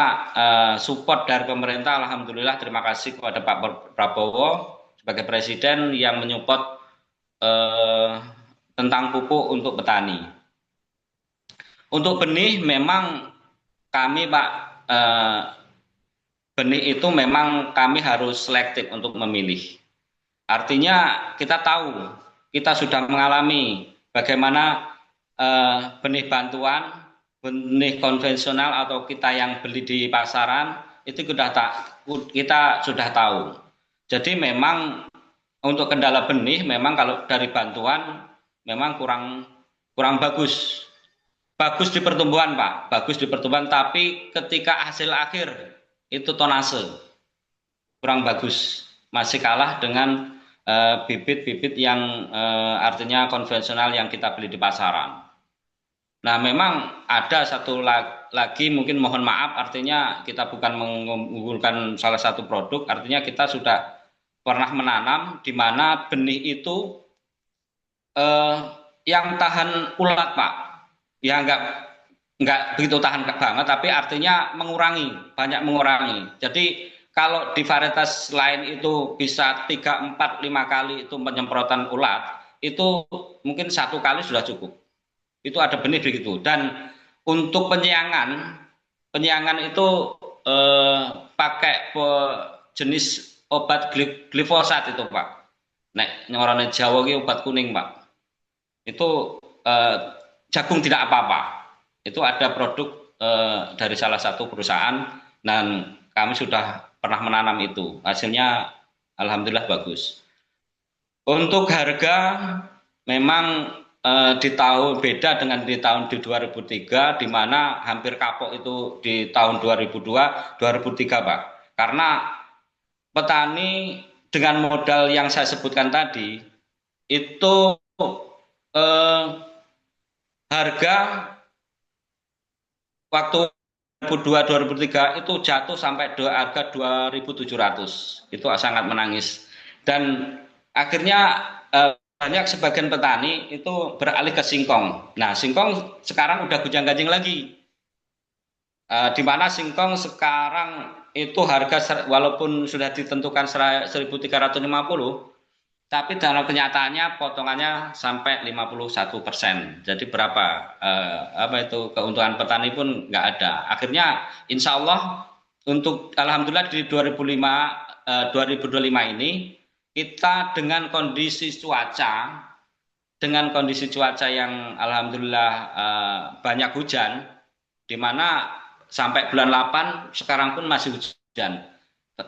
support dari pemerintah, alhamdulillah, terima kasih kepada Pak Prabowo sebagai presiden yang menyupport tentang pupuk untuk petani. Untuk benih memang kami, Pak, benih itu memang kami harus selektif untuk memilih. Artinya kita tahu, kita sudah mengalami bagaimana benih bantuan, benih konvensional atau kita yang beli di pasaran itu kita sudah tahu. Jadi memang untuk kendala benih memang kalau dari bantuan memang kurang bagus. Bagus di pertumbuhan, Pak, bagus di pertumbuhan, tapi ketika hasil akhir itu tonase kurang bagus, masih kalah dengan bibit-bibit yang artinya konvensional yang kita beli di pasaran. Nah, memang ada satu lagi mungkin mohon maaf, artinya kita bukan mengunggulkan salah satu produk, artinya kita sudah pernah menanam di mana benih itu yang tahan ulat, Pak. Ya enggak begitu tahan banget, tapi artinya banyak mengurangi. Jadi kalau di varietas lain itu bisa 3, 4, 5 kali itu penyemprotan ulat, itu mungkin 1 kali sudah cukup. Itu ada benih begitu. Dan untuk penyiangan itu pakai jenis obat glifosat itu, Pak. Nek nyorone Jawa ki obat kuning, Pak. Itu jagung tidak apa-apa. Itu ada produk dari salah satu perusahaan dan kami sudah pernah menanam itu. Hasilnya alhamdulillah bagus. Untuk harga memang beda dengan di tahun 2003 di mana hampir kapok itu di tahun 2002, 2003, Pak. Karena petani dengan modal yang saya sebutkan tadi itu harga waktu 2002-2003 itu jatuh sampai harga 2.700. Itu sangat menangis. Dan akhirnya banyak sebagian petani itu beralih ke singkong. Nah, singkong sekarang udah gonjang-ganjing lagi. Di mana singkong sekarang itu harga walaupun sudah ditentukan 1.350, tapi dalam kenyataannya potongannya sampai 51%. Jadi berapa keuntungan petani pun nggak ada. Akhirnya insya Allah alhamdulillah di 2025 ini kita dengan kondisi cuaca yang alhamdulillah banyak hujan, di mana sampai bulan 8 sekarang pun masih hujan.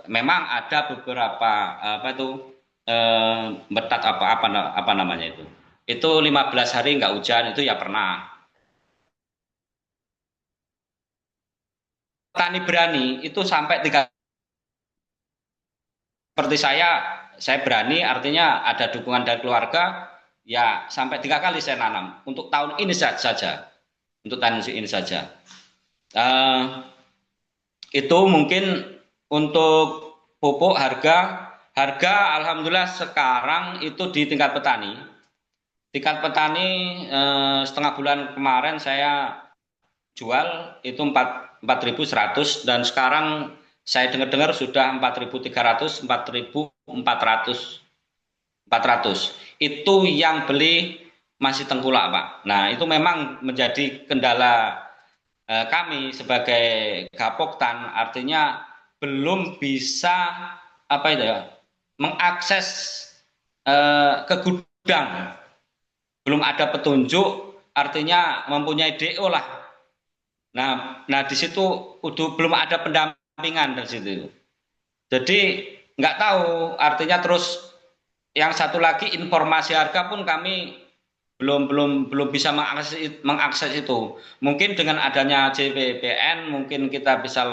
Memang ada beberapa betat apa namanya itu 15 hari nggak hujan, itu ya pernah. Petani berani itu sampai 3, seperti saya berani, artinya ada dukungan dari keluarga, ya sampai 3 kali saya nanam untuk tahun ini saja, untuk tahun ini saja. Itu mungkin untuk pupuk harga alhamdulillah sekarang itu di tingkat petani. Setengah bulan kemarin saya jual itu 4.100, dan sekarang saya dengar sudah 4.300, 4.400. Itu yang beli masih tengkulak, Pak. Nah, itu memang menjadi kendala kami sebagai Gapoktan, artinya belum bisa mengakses ke gudang, belum ada petunjuk, artinya mempunyai DO lah. Nah di situ belum ada pendampingan dari situ. Jadi nggak tahu, artinya terus yang satu lagi informasi harga pun kami belum bisa mengakses itu. Mungkin dengan adanya JPBN mungkin kita bisa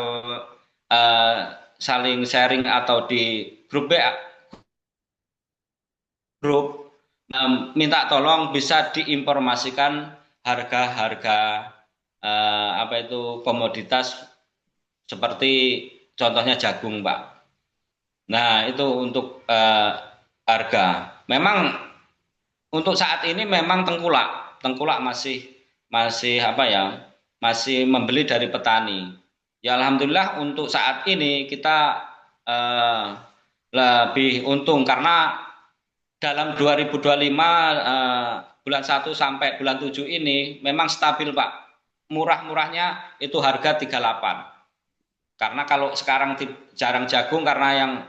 saling sharing atau di grup minta tolong bisa diinformasikan harga-harga komoditas seperti contohnya jagung, Pak. Nah, itu untuk harga. Memang untuk saat ini memang tengkulak masih masih membeli dari petani. Ya alhamdulillah untuk saat ini kita lebih untung karena dalam 2025 bulan 1 sampai bulan 7 ini memang stabil, Pak. Murah-murahnya itu harga 38. Karena kalau sekarang jarang jagung karena yang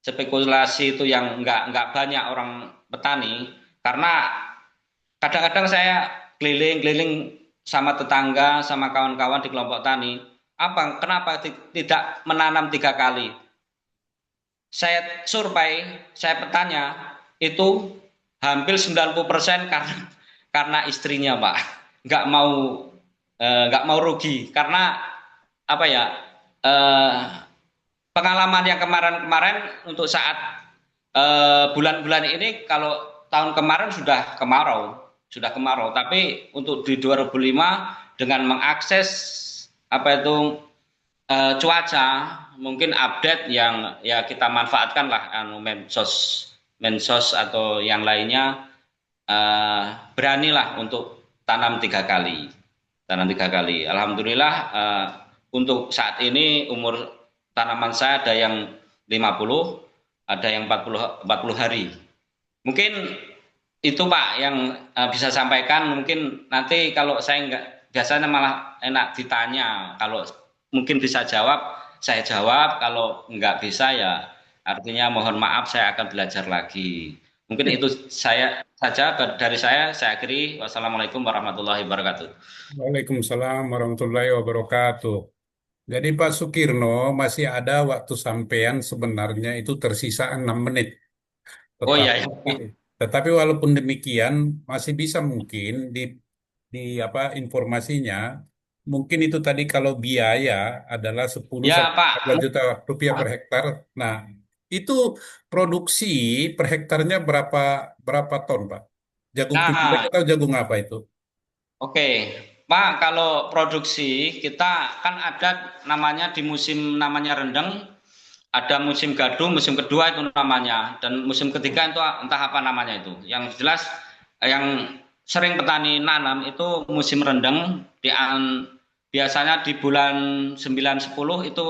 spekulasi itu yang nggak banyak orang petani, karena kadang-kadang saya keliling-keliling sama tetangga, sama kawan-kawan di kelompok tani, kenapa tidak menanam 3 kali? Saya survei, saya bertanya, itu hampir 90% karena istrinya, Pak, nggak mau rugi karena pengalaman yang kemarin untuk saat bulan-bulan ini, kalau tahun kemarin sudah kemarau, tapi untuk di 2005 dengan mengakses cuaca, mungkin update yang ya kita manfaatkan lah, mensos atau yang lainnya, beranilah untuk tanam 3 kali. Alhamdulillah untuk saat ini umur tanaman saya ada yang 50, ada yang 40 hari. Mungkin itu, Pak, yang bisa sampaikan. Mungkin nanti kalau saya biasanya malah enak ditanya, kalau mungkin bisa jawab, saya jawab, kalau nggak bisa ya artinya mohon maaf, saya akan belajar lagi. Mungkin itu saja dari saya akhiri. Wassalamualaikum warahmatullahi wabarakatuh. Waalaikumsalam warahmatullahi wabarakatuh. Jadi Pak Sukirno masih ada waktu sampean sebenarnya itu tersisa 6 menit. Oh iya. Tetapi walaupun demikian masih bisa mungkin di informasinya. Mungkin itu tadi kalau biaya adalah 10 Ya, sampai 14 Pak. juta rupiah per hektar. Nah, itu produksi per hektarnya berapa ton, Pak? Jagung pipih atau jagung apa itu? Oke. Pak, kalau produksi kita kan ada namanya di musim namanya rendeng, ada musim gadu, musim kedua itu namanya, dan musim ketiga itu entah apa namanya itu. Yang jelas yang sering petani nanam itu musim rendeng, biasanya di bulan 9-10 itu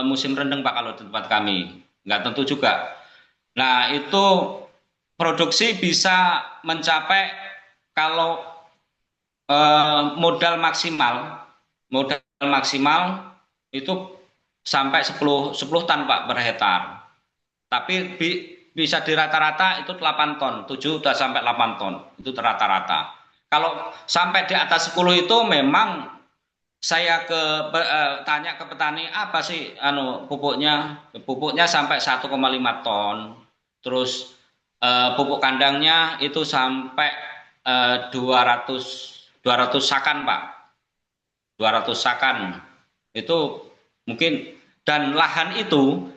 musim rendeng Pak kalau di tempat kami. Nggak tentu juga. Nah, itu produksi bisa mencapai kalau modal maksimal itu sampai 10 ton Pak per hektar. Tapi bisa di rata-rata itu 8 ton, 7 udah sampai 8 ton. Itu rata-rata. Kalau sampai di atas 10 itu memang saya tanya ke petani apa sih pupuknya? Pupuknya sampai 1,5 ton. Terus pupuk kandangnya itu sampai 200 sakan Pak. 200 sakan. Itu mungkin, dan lahan itu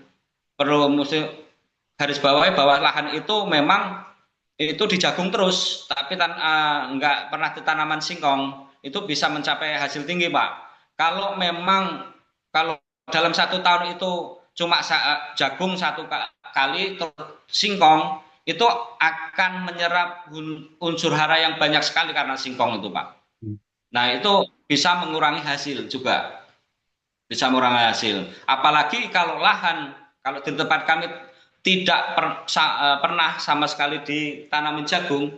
perlu mesti garis bawahi bahwa lahan itu memang itu dijagung terus, tapi nggak pernah ditanaman singkong, itu bisa mencapai hasil tinggi Pak. Kalau memang kalau dalam 1 tahun itu cuma jagung 1 kali singkong, itu akan menyerap unsur hara yang banyak sekali karena singkong itu Pak. Nah itu bisa mengurangi hasil juga, bisa mengurangi hasil. Apalagi kalau lahan, kalau di tempat kami tidak pernah sama sekali ditanamin jagung,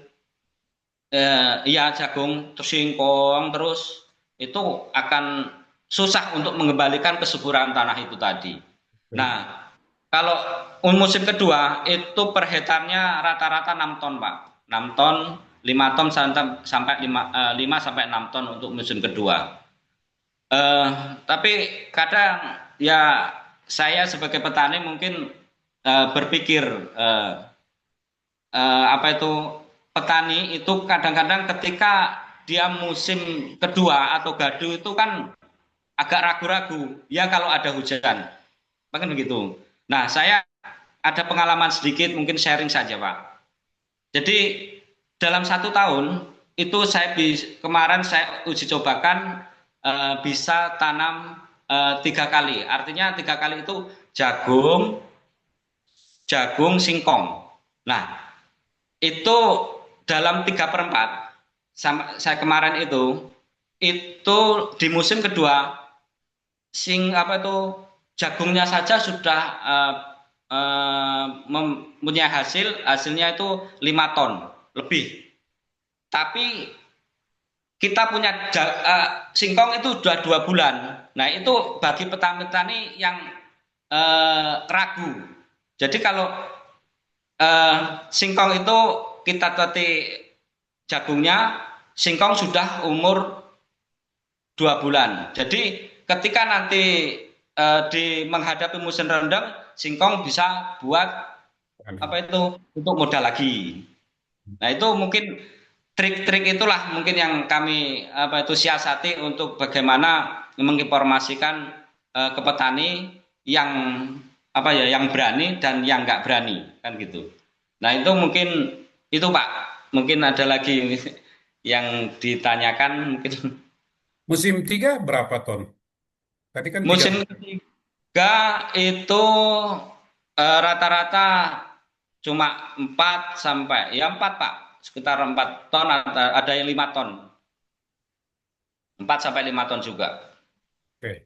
jagung terus singkong terus, itu akan susah untuk mengembalikan kesuburan tanah itu tadi. Nah, kalau musim kedua itu per hektarnya rata-rata 6 ton Pak, 6 ton, 5 ton sampai 5-6 ton untuk musim kedua. Tapi kadang ya saya sebagai petani mungkin berpikir petani itu kadang-kadang ketika dia musim kedua atau gadu itu kan agak ragu-ragu ya kalau ada hujan, bahkan begitu. Nah, saya ada pengalaman sedikit, mungkin sharing saja Pak. Jadi dalam 1 tahun itu kemarin saya uji cobakan bisa tanam 3 kali, artinya 3 kali itu jagung, singkong. Nah, itu dalam 3/4 saya kemarin itu di musim kedua jagungnya saja sudah mempunyai hasilnya itu 5 ton lebih. Tapi kita punya singkong itu sudah 2 bulan. Nah, itu bagi petani-petani yang ragu. Jadi kalau singkong itu kita tati jagungnya, singkong sudah umur 2 bulan. Jadi ketika nanti menghadapi musim rendang, singkong bisa buat untuk modal lagi. Nah, itu mungkin trik-trik itulah mungkin yang kami siasati untuk bagaimana menginformasikan ke petani yang yang berani dan yang nggak berani, kan gitu. Nah, itu mungkin itu Pak, mungkin ada lagi yang ditanyakan mungkin. Musim 3 berapa ton? Tadi kan Musim 3 itu rata-rata cuma 4 Pak, sekitar 4 ton, ada yang 5 ton, 4-5 ton juga. Oke.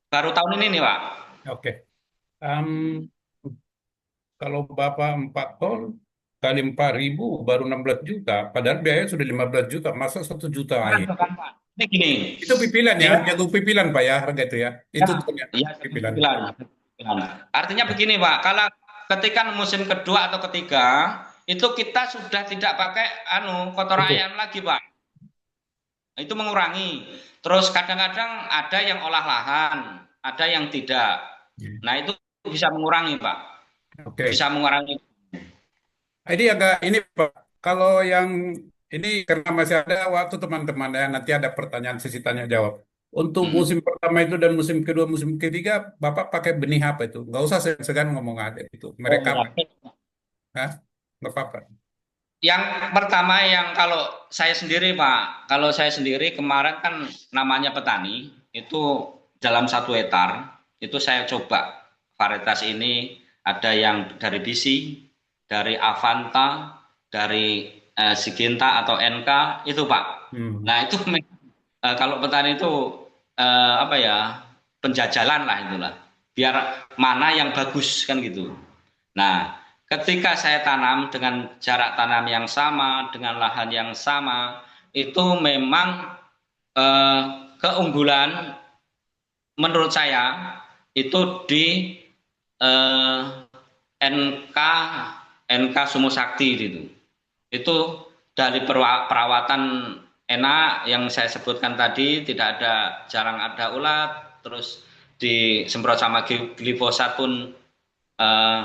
Baru tahun ini nih Pak. Oke. Kalau Bapak 4 ton kali 4.000 baru 16 juta, padahal biaya sudah 15 juta, masa 1 juta air? Ini gini. Itu pipilan ya, jagung pipilan Pak ya, harga itu ya. Itu pipilan. Artinya begini Pak, kalau ketika musim kedua atau ketiga itu kita sudah tidak pakai kotoran ayam lagi Pak. Itu mengurangi. Terus kadang-kadang ada yang olah lahan, ada yang tidak. Nah, itu bisa mengurangi Pak. Oke. Bisa mengurangi. Ini agak ini Pak, kalau yang ini karena masih ada waktu teman-teman ya, nanti ada pertanyaan sesi tanya jawab. Untuk musim pertama itu dan musim kedua, musim ketiga, Bapak pakai benih apa itu? Nggak usah segan ngomong aja itu. Mereka, Hah? Nggak apa-apa. Yang pertama yang kalau saya sendiri Pak, kalau saya sendiri kemarin kan namanya petani itu dalam 1 hektar itu saya coba varietas ini ada yang dari BC, dari Avanta, dari Siginta atau NK itu Pak. Nah itu kalau petani itu apa ya penjajalan lah itulah, biar mana yang bagus kan gitu. Nah, ketika saya tanam dengan jarak tanam yang sama, dengan lahan yang sama, itu memang eh, keunggulan menurut saya itu di eh, NK NK Sumo Sakti itu. Itu dari perawatan enak yang saya sebutkan tadi, tidak ada jarang ada ulat, terus disemprot sama glifosat pun eh,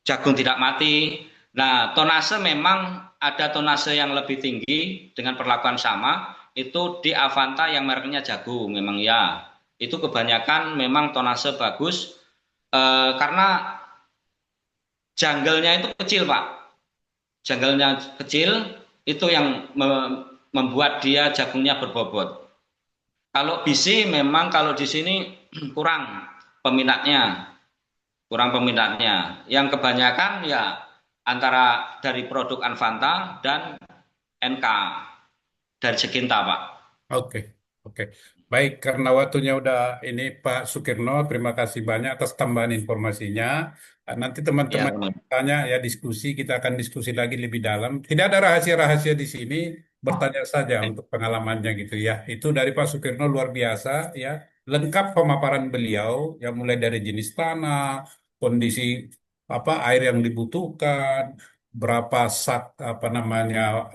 jagung tidak mati. Nah, tonase memang ada tonase yang lebih tinggi dengan perlakuan sama itu di Avanta yang mereknya jagung memang ya. Itu kebanyakan memang tonase bagus karena janggelnya itu kecil Pak. Janggelnya kecil itu yang membuat dia jagungnya berbobot. Kalau BC memang kalau di sini kurang peminatnya. Yang kebanyakan ya antara dari produk Avanta dan NK dari Seginta Pak. Oke, oke. Baik, karena waktunya udah ini Pak Sukirno, terima kasih banyak atas tambahan informasinya. Nanti teman-teman Ya, tanya ya diskusi, kita akan diskusi lagi lebih dalam. Tidak ada rahasia-rahasia di sini, bertanya saja untuk pengalamannya gitu ya. Itu dari Pak Sukirno luar biasa ya. Lengkap pemaparan beliau, yang mulai dari jenis tanah, kondisi air yang dibutuhkan, berapa sak apa namanya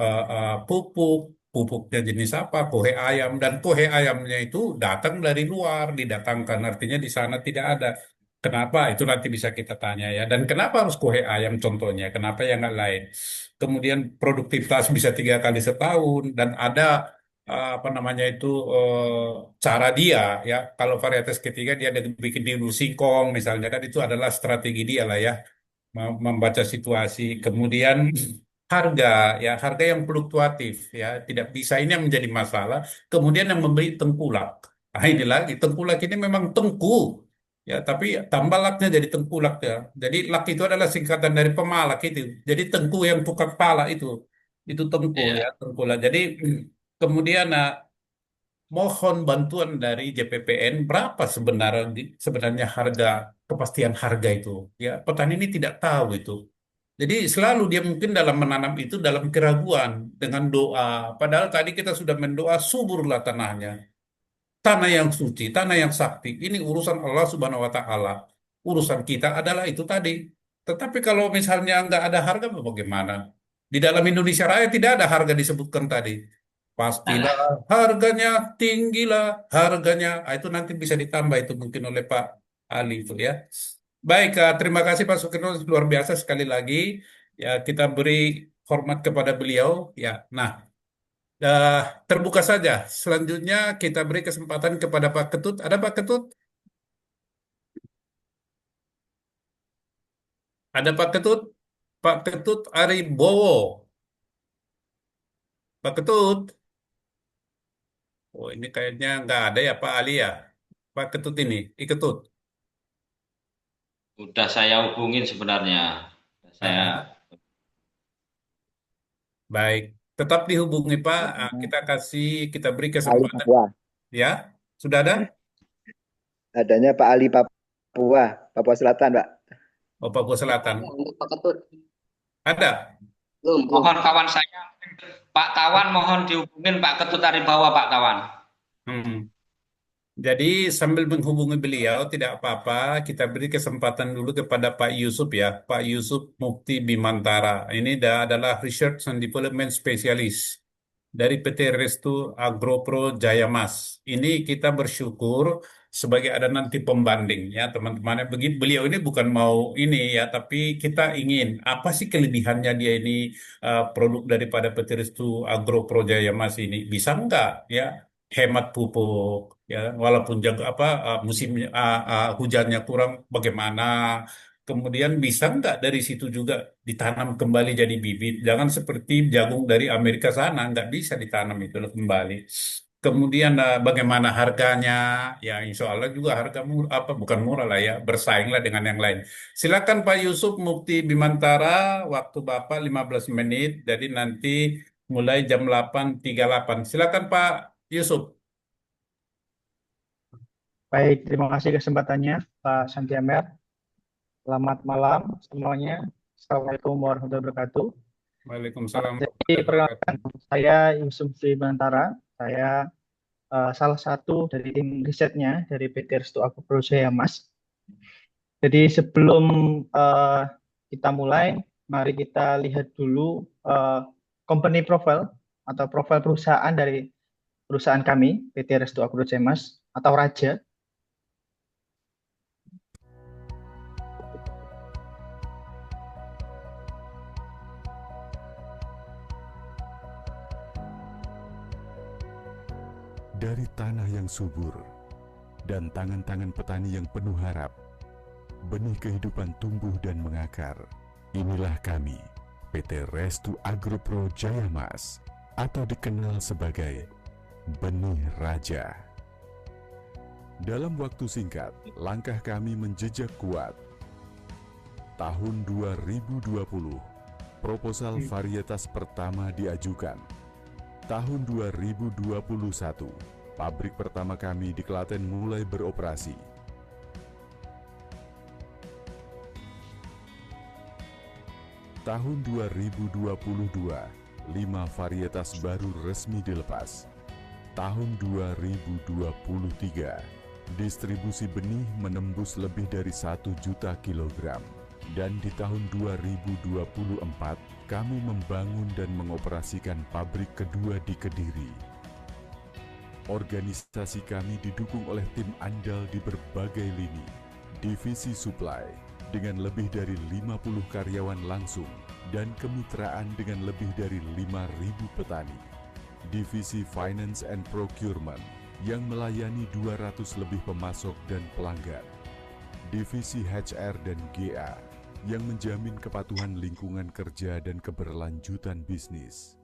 pupuk, pupuknya jenis apa, kohe ayam, dan kohe ayamnya itu datang dari luar, didatangkan, artinya di sana tidak ada. Kenapa? Itu nanti bisa kita tanya ya. Dan kenapa harus kohe ayam contohnya? Kenapa yang nggak lain? Kemudian produktivitas bisa 3 kali setahun dan ada apa namanya itu cara dia ya. Kalau varietas ketiga dia ada bikin tidur singkong misalnya kan itu adalah strategi dia lah ya membaca situasi. Kemudian harga ya harga yang fluktuatif ya tidak bisa ini yang menjadi masalah. Kemudian yang membeli tengkulak. Nah ini lagi tengkulak ini memang tengku ya tapi tambah laknya jadi tengkulak ya. Jadi lak itu adalah singkatan dari pemalak itu. Jadi tengku yang tukar pala itu tengku ya ya. tengkulak. Jadi kemudian mohon bantuan dari JPPN berapa sebenarnya harga kepastian harga itu ya petani ini tidak tahu itu jadi selalu dia mungkin dalam menanam itu dalam keraguan dengan doa padahal tadi kita sudah mendoa suburlah tanahnya tanah yang suci tanah yang sakti ini urusan Allah Subhanahu Wa Taala urusan kita adalah itu tadi tetapi kalau misalnya nggak ada harga bagaimana di dalam Indonesia Raya tidak ada harga disebutkan tadi. Pastilah Nah, harganya tinggilah harganya. Itu nanti bisa ditambah itu mungkin oleh Pak Ali itu ya. Baik, terima kasih Pak Sukirno luar biasa sekali lagi. Ya kita beri hormat kepada beliau. Ya, nah eh, terbuka saja. Selanjutnya kita beri kesempatan kepada Pak Ketut. Ada Pak Ketut? Ada Pak Ketut? Pak Ketut Aribowo. Pak Ketut. Oh ini kayaknya nggak ada ya Pak Ali ya. Pak Ketut ini, Iketut. udah saya hubungin sebenarnya. Saya Ah, baik, tetap dihubungi Pak. Kita beri Ali kesempatan. Papua. Ya, sudah ada? Adanya Pak Ali Papua, Papua Selatan, Pak. Oh, Papua Selatan. Untuk Pak Ketut. Ada. Belum. mohon kawan saya Pak Tawan mohon dihubungin Pak Ketut Aribawa Pak Tawan. Hmm. Jadi sambil menghubungi beliau tidak apa-apa, kita beri kesempatan dulu kepada Pak Yusuf ya, Pak Yusuf Mukti Bimantara. Ini adalah Research and Development Specialist dari PT Restu Agropro Jaya Mas. Ini kita bersyukur sebagai ada nanti pembanding ya teman-teman. Begitu beliau ini bukan mau ini ya, tapi kita ingin apa sih kelebihannya dia ini produk daripada PT Restu Agropro Jaya Mas ini bisa nggak ya hemat pupuk ya walaupun jaga musim hujannya kurang bagaimana Kemudian bisa nggak dari situ juga ditanam kembali jadi bibit? Jangan seperti jagung dari Amerika sana, nggak bisa ditanam itu kembali. Kemudian bagaimana harganya? Ya insya Allah juga harga murah, apa bukan murah lah ya, bersainglah dengan yang lain. Silakan Pak Yusuf Mukti Bimantara, waktu Bapak 15 menit, jadi nanti mulai jam 8.38. Silakan Pak Yusuf. Baik, terima kasih kesempatannya Pak Santiamer. Selamat malam semuanya. Assalamualaikum warahmatullahi wabarakatuh. Waalaikumsalam Jadi warahmatullahi perkenalkan, wabarakatuh. saya Yusuf Bimantara. Saya salah satu dari tim risetnya dari PT Restu Agropro Jaya Mas. Jadi sebelum kita mulai, mari kita lihat dulu company profile atau profil perusahaan dari perusahaan kami, PT Restu Agropro Jaya Mas atau Raja. Dari tanah yang subur dan tangan-tangan petani yang penuh harap, benih kehidupan tumbuh dan mengakar. Inilah kami, PT Restu Agropro Jaya Mas, atau dikenal sebagai Benih Raja. Dalam waktu singkat, langkah kami menjejak kuat. Tahun 2020, proposal varietas pertama diajukan. Tahun 2021, pabrik pertama kami di Klaten mulai beroperasi. Tahun 2022, 5 varietas baru resmi dilepas. Tahun 2023, distribusi benih menembus lebih dari 1 juta kilogram. Dan di tahun 2024, kami membangun dan mengoperasikan pabrik kedua di Kediri. Organisasi kami didukung oleh tim andal di berbagai lini. Divisi Supply dengan lebih dari 50 karyawan langsung dan kemitraan dengan lebih dari 5.000 petani. Divisi Finance and Procurement yang melayani 200 lebih pemasok dan pelanggan. Divisi HR dan GA yang menjamin kepatuhan lingkungan kerja dan keberlanjutan bisnis.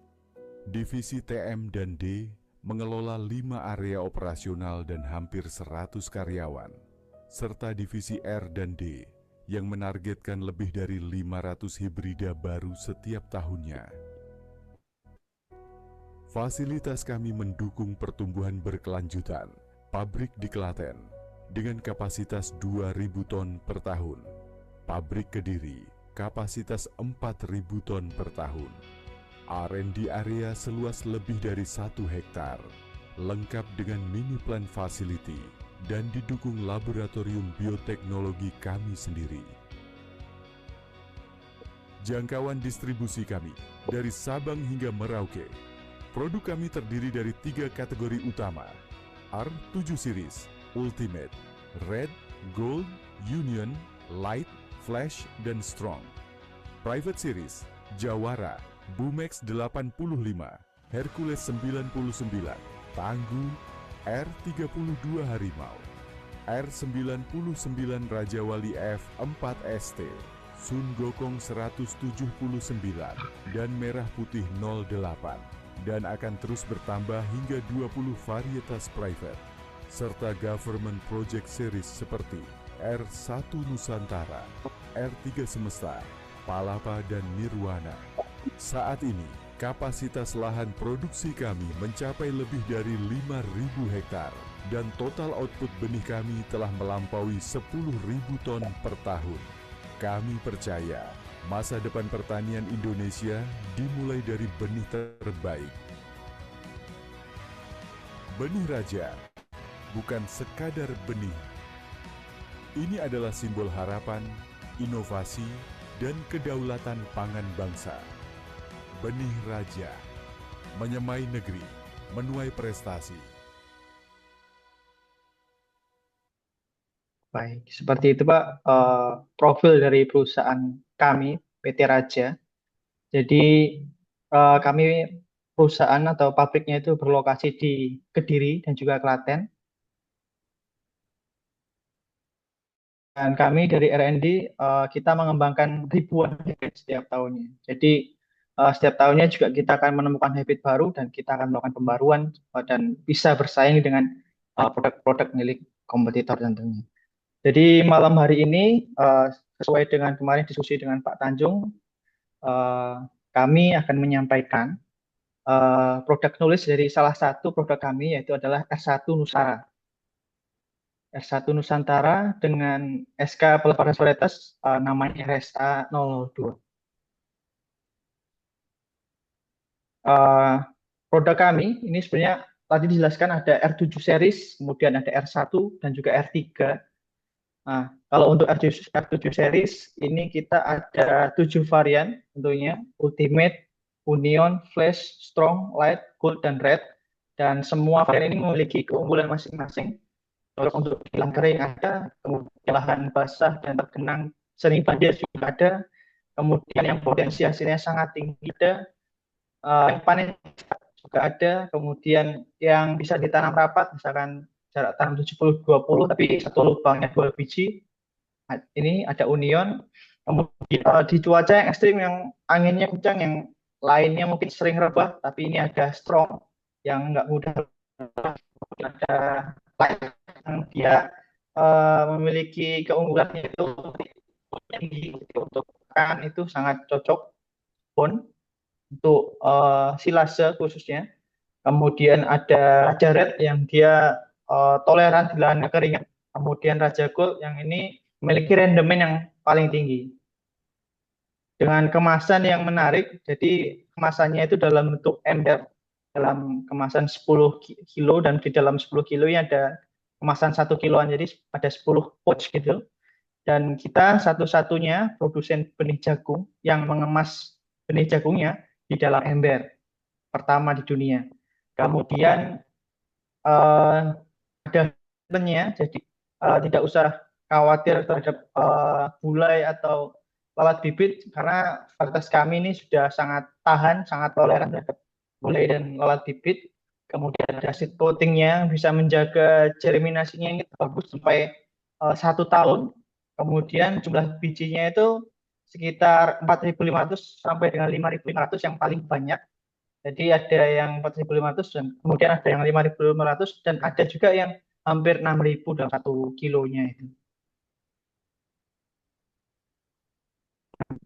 Divisi TM dan D mengelola 5 area operasional dan hampir 100 karyawan, serta divisi R dan D yang menargetkan lebih dari 500 hibrida baru setiap tahunnya. Fasilitas kami mendukung pertumbuhan berkelanjutan. Pabrik di Klaten dengan kapasitas 2.000 ton per tahun. Pabrik Kediri, kapasitas 4.000 ton per tahun. R&D area seluas lebih dari 1 hektar, lengkap dengan mini plant facility, dan didukung laboratorium bioteknologi kami sendiri. Jangkauan distribusi kami dari Sabang hingga Merauke. Produk kami terdiri dari 3 kategori utama, R7 Series, Ultimate, Red, Gold, Union, Light, Flash, dan Strong. Private Series, Jawara, Bumex 85, Hercules 99, Tangguh, R32 Harimau, R99 Raja Wali F4ST, Sun Gokong 179, dan Merah Putih 08, dan akan terus bertambah hingga 20 varietas private, serta Government Project Series seperti R1 Nusantara, R3 Semesta, Palapa, dan Nirwana. Saat ini, kapasitas lahan produksi kami mencapai lebih dari 5.000 hektar dan total output benih kami telah melampaui 10.000 ton per tahun. Kami percaya masa depan pertanian Indonesia dimulai dari benih terbaik. Benih Raja bukan sekadar benih. Ini adalah simbol harapan, inovasi, dan kedaulatan pangan bangsa. Benih Raja, menyemai negeri, menuai prestasi. Baik, seperti itu Pak, profil dari perusahaan kami, PT Raja. Jadi kami perusahaan atau pabriknya itu berlokasi di Kediri dan juga Klaten. Dan kami dari R&D kita mengembangkan ribuan habit setiap tahunnya. Jadi setiap tahunnya juga kita akan menemukan habit baru dan kita akan melakukan pembaruan dan bisa bersaing dengan produk-produk milik kompetitor tentunya. Jadi malam hari ini sesuai dengan kemarin diskusi dengan Pak Tanjung, kami akan menyampaikan produk knowledge dari salah satu produk kami, yaitu adalah R1 Nusantara. R1 Nusantara dengan SK pelepasan varietas namanya RSA 002. Produk kami ini sebenarnya tadi dijelaskan ada R7 series, kemudian ada R1 dan juga R3. Nah, kalau untuk R7 series ini kita ada 7 varian tentunya, Ultimate, Union, Flash, Strong, Light, Gold, dan Red. Dan semua varian ini memiliki keunggulan masing-masing. Untuk kilang kering ada, kemudian lahan basah dan tergenang sering banjir juga ada, kemudian yang potensi hasilnya sangat tinggi ada, yang panen juga ada, kemudian yang bisa ditanam rapat, misalkan jarak tanam 70-20 tapi satu lubangnya 2 biji. Nah, ini ada Union. Kemudian di cuaca yang ekstrim yang anginnya kencang, yang lainnya mungkin sering rebah, tapi ini ada Strong yang nggak mudah. Ada Light yang dia memiliki keunggulan itu tinggi, untuk kan itu sangat cocok pun untuk silase khususnya. Kemudian ada Raja Red yang dia toleran di lahan kekeringan. Kemudian Raja Gold yang ini memiliki rendemen yang paling tinggi. Dengan kemasan yang menarik, jadi kemasannya itu dalam bentuk ember, dalam kemasan 10 kilo, dan di dalam 10 kilo ini ada kemasan 1 kiloan, jadi ada 10 pouch gitu. Dan kita satu-satunya produsen benih jagung yang mengemas benih jagungnya di dalam ember, pertama di dunia. Kemudian ada nya, jadi tidak usah khawatir terhadap bulai atau lalat bibit, karena varietas kami ini sudah sangat tahan, sangat toleran terhadap bulai dan lalat bibit. Kemudian ada seed coatingnya, bisa menjaga germinasinya ini bagus sampai 1 tahun. Kemudian jumlah bijinya itu sekitar 4.500 sampai dengan 5.500 yang paling banyak. Jadi ada yang 4.500 dan kemudian ada yang 5.500 dan ada juga yang hampir 6.000 dalam 1 kilonya itu.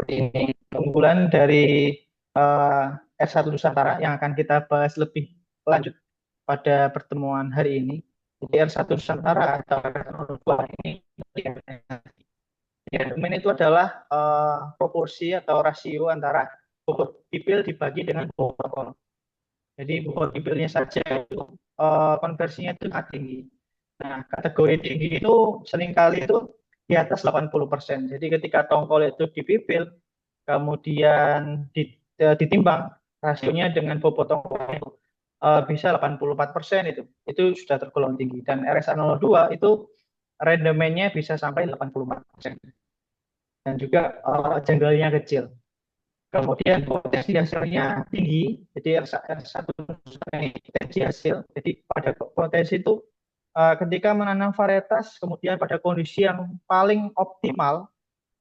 Ini keunggulan dari R1 Nusantara yang akan kita bahas lebih lanjut pada pertemuan hari ini. Jadi R1 Nusantara atau R2 ini, rendemen itu adalah proporsi atau rasio antara bobot bibit dibagi dengan bobot kol. Jadi bobot bibitnya saja itu konversinya itu sangat tinggi. Nah, kategori tinggi itu seringkali itu di atas 80%. Jadi ketika tongkol itu dipipil, kemudian ditimbang, rasionya dengan bobot tongkol itu bisa 84% itu sudah tergolong tinggi. Dan RSA 02 itu rendemennya bisa sampai 84%. Dan juga janggalnya kecil. Kemudian potensi hasilnya tinggi, jadi R1 potensi hasil. Jadi pada potensi itu ketika menanam varietas, kemudian pada kondisi yang paling optimal,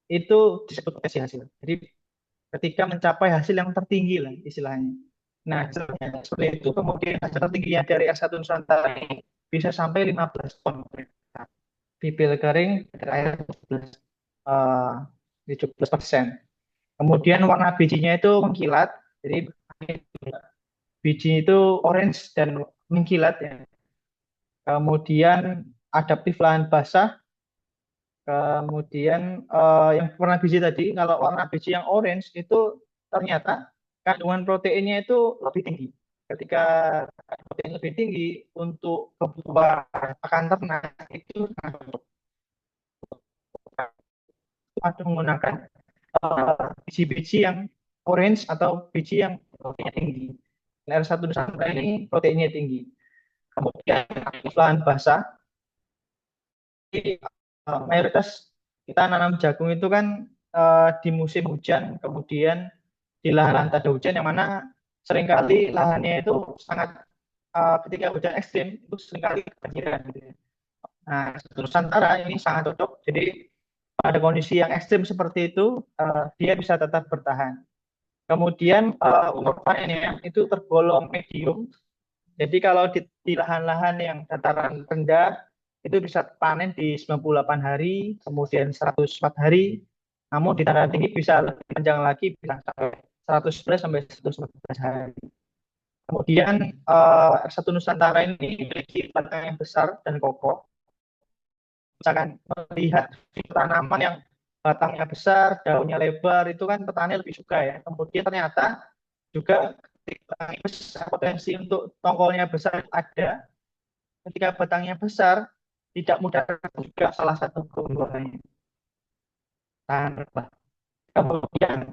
itu disebut potensi hasil. Jadi ketika mencapai hasil yang tertinggi lah istilahnya. Nah, seperti itu, kemudian hasil tertingginya dari R1 Nusantara ini bisa sampai 15 ton. Bibit kering, air 17%. Kemudian warna bijinya itu mengkilat, jadi biji itu orange dan mengkilat ya. Kemudian adaptif lahan basah. Kemudian yang warna biji tadi, kalau warna biji yang orange itu ternyata kandungan proteinnya itu lebih tinggi. Ketika protein lebih tinggi untuk kebutuhan pakan ternak itu ada menggunakan biji-biji yang orange atau biji yang proteinnya tinggi. R1 Nusantara ini proteinnya tinggi. Kemudian lahan basah. Mayoritas kita nanam jagung itu kan di musim hujan, kemudian di lahan tak ada hujan, yang mana seringkali lahannya itu sangat ketika hujan ekstrim itu seringkali kebanjiran. Nah, Nusantara ini sangat cocok. Jadi pada kondisi yang ekstrim seperti itu, dia bisa tetap bertahan. Kemudian umur panennya itu tergolong medium. Jadi kalau di lahan-lahan yang dataran rendah itu bisa panen di 98 hari, kemudian 104 hari. Namun di dataran tinggi bisa lebih panjang lagi, bisa sampai 111 sampai 114 hari. Kemudian R1 Nusantara ini memiliki batang yang besar dan kokoh. Misalkan melihat tanaman yang batangnya besar, daunnya lebar, itu kan petani lebih suka ya. Kemudian ternyata juga batangnya besar, potensi untuk tongkolnya besar ada. Ketika batangnya besar, tidak mudah juga salah satu keunggulannya. Kemudian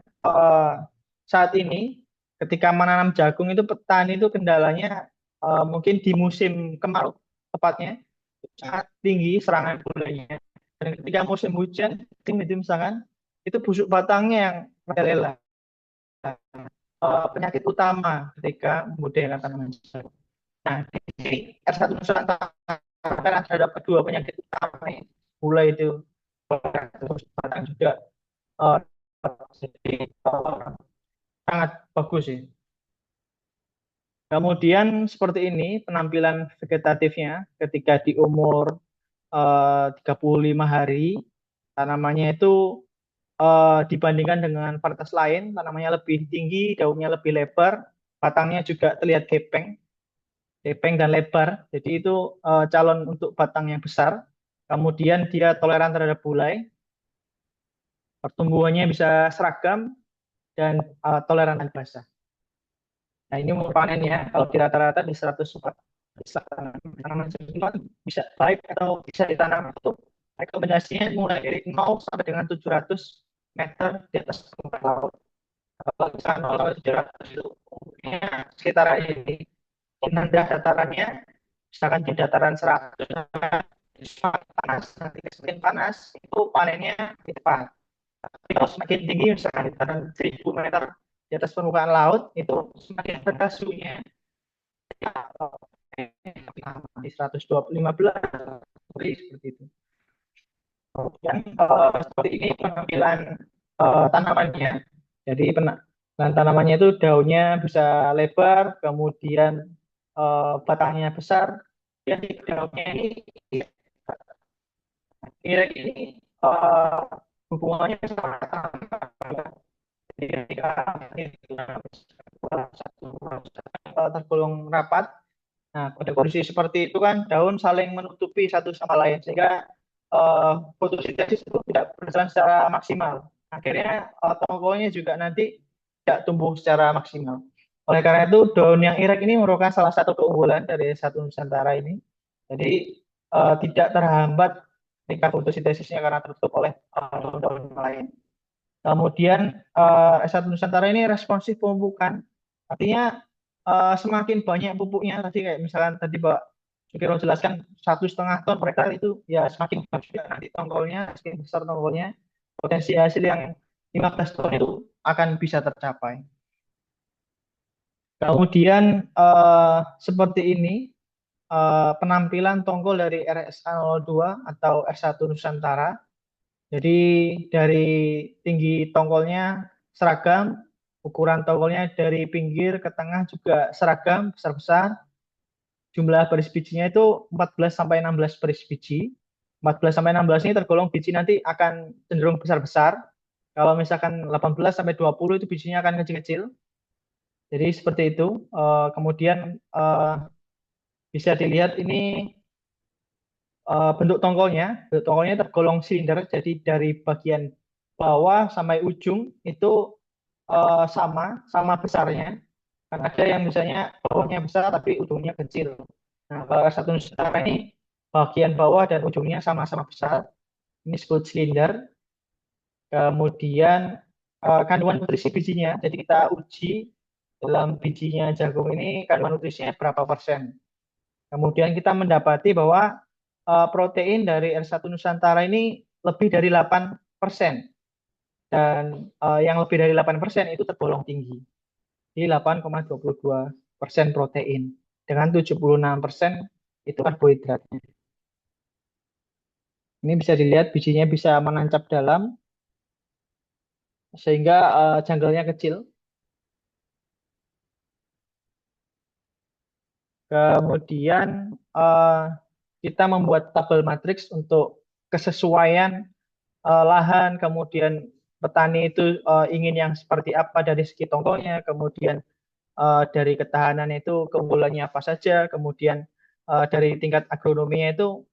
saat ini ketika menanam jagung itu petani itu kendalanya mungkin di musim kemarau tepatnya sangat tinggi serangan bulanya. Dan ketika musim hujan, itu misalkan itu busuk batangnya yang merajalela. Penyakit utama ketika membudidayakan tanaman jagung. Nah, di R1 Nusantara terhadap kedua penyakit utama ini, gula itu batang juga jadi, sangat bagus sih. Kemudian seperti ini penampilan vegetatifnya ketika di umur 35 hari, tanamannya itu dibandingkan dengan varietas lain, tanamannya lebih tinggi, daunnya lebih lebar, batangnya juga terlihat gepeng dan lebar. Jadi itu calon untuk batang yang besar. Kemudian dia toleran terhadap bulai, pertumbuhannya bisa seragam dan toleran air basah. Nah ini umur panennya kalau di rata-rata di 104 tanaman jagung bisa baik atau bisa ditanam itu rekomendasinya mulai dari 0 sampai dengan 700 meter di atas permukaan laut. Kalau misalkan 0 sampai 700 itu umurnya sekitar ini. Rendah datarannya, misalkan di dataran 100 semakin panas, nanti semakin panas itu panennya di depan. Tapi kalau semakin tinggi, misalkan di dataran 1000 meter di atas permukaan laut, itu semakin rendah suhunya. Di 115 seperti itu. Kemudian seperti ini penampilan tanamannya. Jadi tanamannya itu daunnya bisa lebar, kemudian batangnya besar, dan daunnya ini hubungannya tergolong rapat. Nah, pada kondisi seperti itu kan daun saling menutupi satu sama lain sehingga fotosintesis itu tidak berjalan secara maksimal. Akhirnya tongkolnya juga nanti tidak tumbuh secara maksimal. Oleh karena itu daun yang irek ini merupakan salah satu keunggulan dari R1 Nusantara ini. Jadi tidak terhambat tingkat fotosintesisnya karena tertutup oleh daun-daun lain. Kemudian R1 Nusantara ini responsif pemupukan. Artinya semakin banyak pupuknya tadi kayak misalkan tadi Pak Sukiro jelaskan 1,5 ton per hektar itu ya semakin bagus ya nanti tongkolnya semakin besar tongkolnya potensi hasil yang 15 ton itu akan bisa tercapai. Kemudian seperti ini penampilan tongkol dari RSA 02 atau R1 Nusantara. Jadi dari tinggi tongkolnya seragam, ukuran tongkolnya dari pinggir ke tengah juga seragam, besar-besar. Jumlah baris bijinya itu 14 sampai 16 baris biji. 14 sampai 16 ini tergolong biji nanti akan cenderung besar-besar. Kalau misalkan 18 sampai 20 itu bijinya akan kecil-kecil. Jadi seperti itu. Kemudian bisa dilihat ini bentuk tongkolnya. Bentuk tongkolnya tergolong silinder. Jadi dari bagian bawah sampai ujung itu sama besarnya. Kan ada yang misalnya bawahnya besar tapi ujungnya kecil. Nah, kalau R1 Nusantara ini bagian bawah dan ujungnya sama-sama besar. Ini disebut silinder. Kemudian kandungan nutrisi bijinya. Jadi kita uji dalam bijinya jagung ini kandungan nutrisinya berapa persen. Kemudian kita mendapati bahwa protein dari R1 Nusantara ini lebih dari 8%. Dan yang lebih dari 8% itu tergolong tinggi. Di 8,22% protein dengan 76% itu karbohidratnya. Ini bisa dilihat bijinya bisa menancap dalam sehingga janggalnya kecil. Kemudian kita membuat tabel matriks untuk kesesuaian lahan, kemudian petani itu ingin yang seperti apa dari segi tongkolnya, kemudian dari ketahanan itu keunggulannya apa saja, kemudian dari tingkat agronominya itu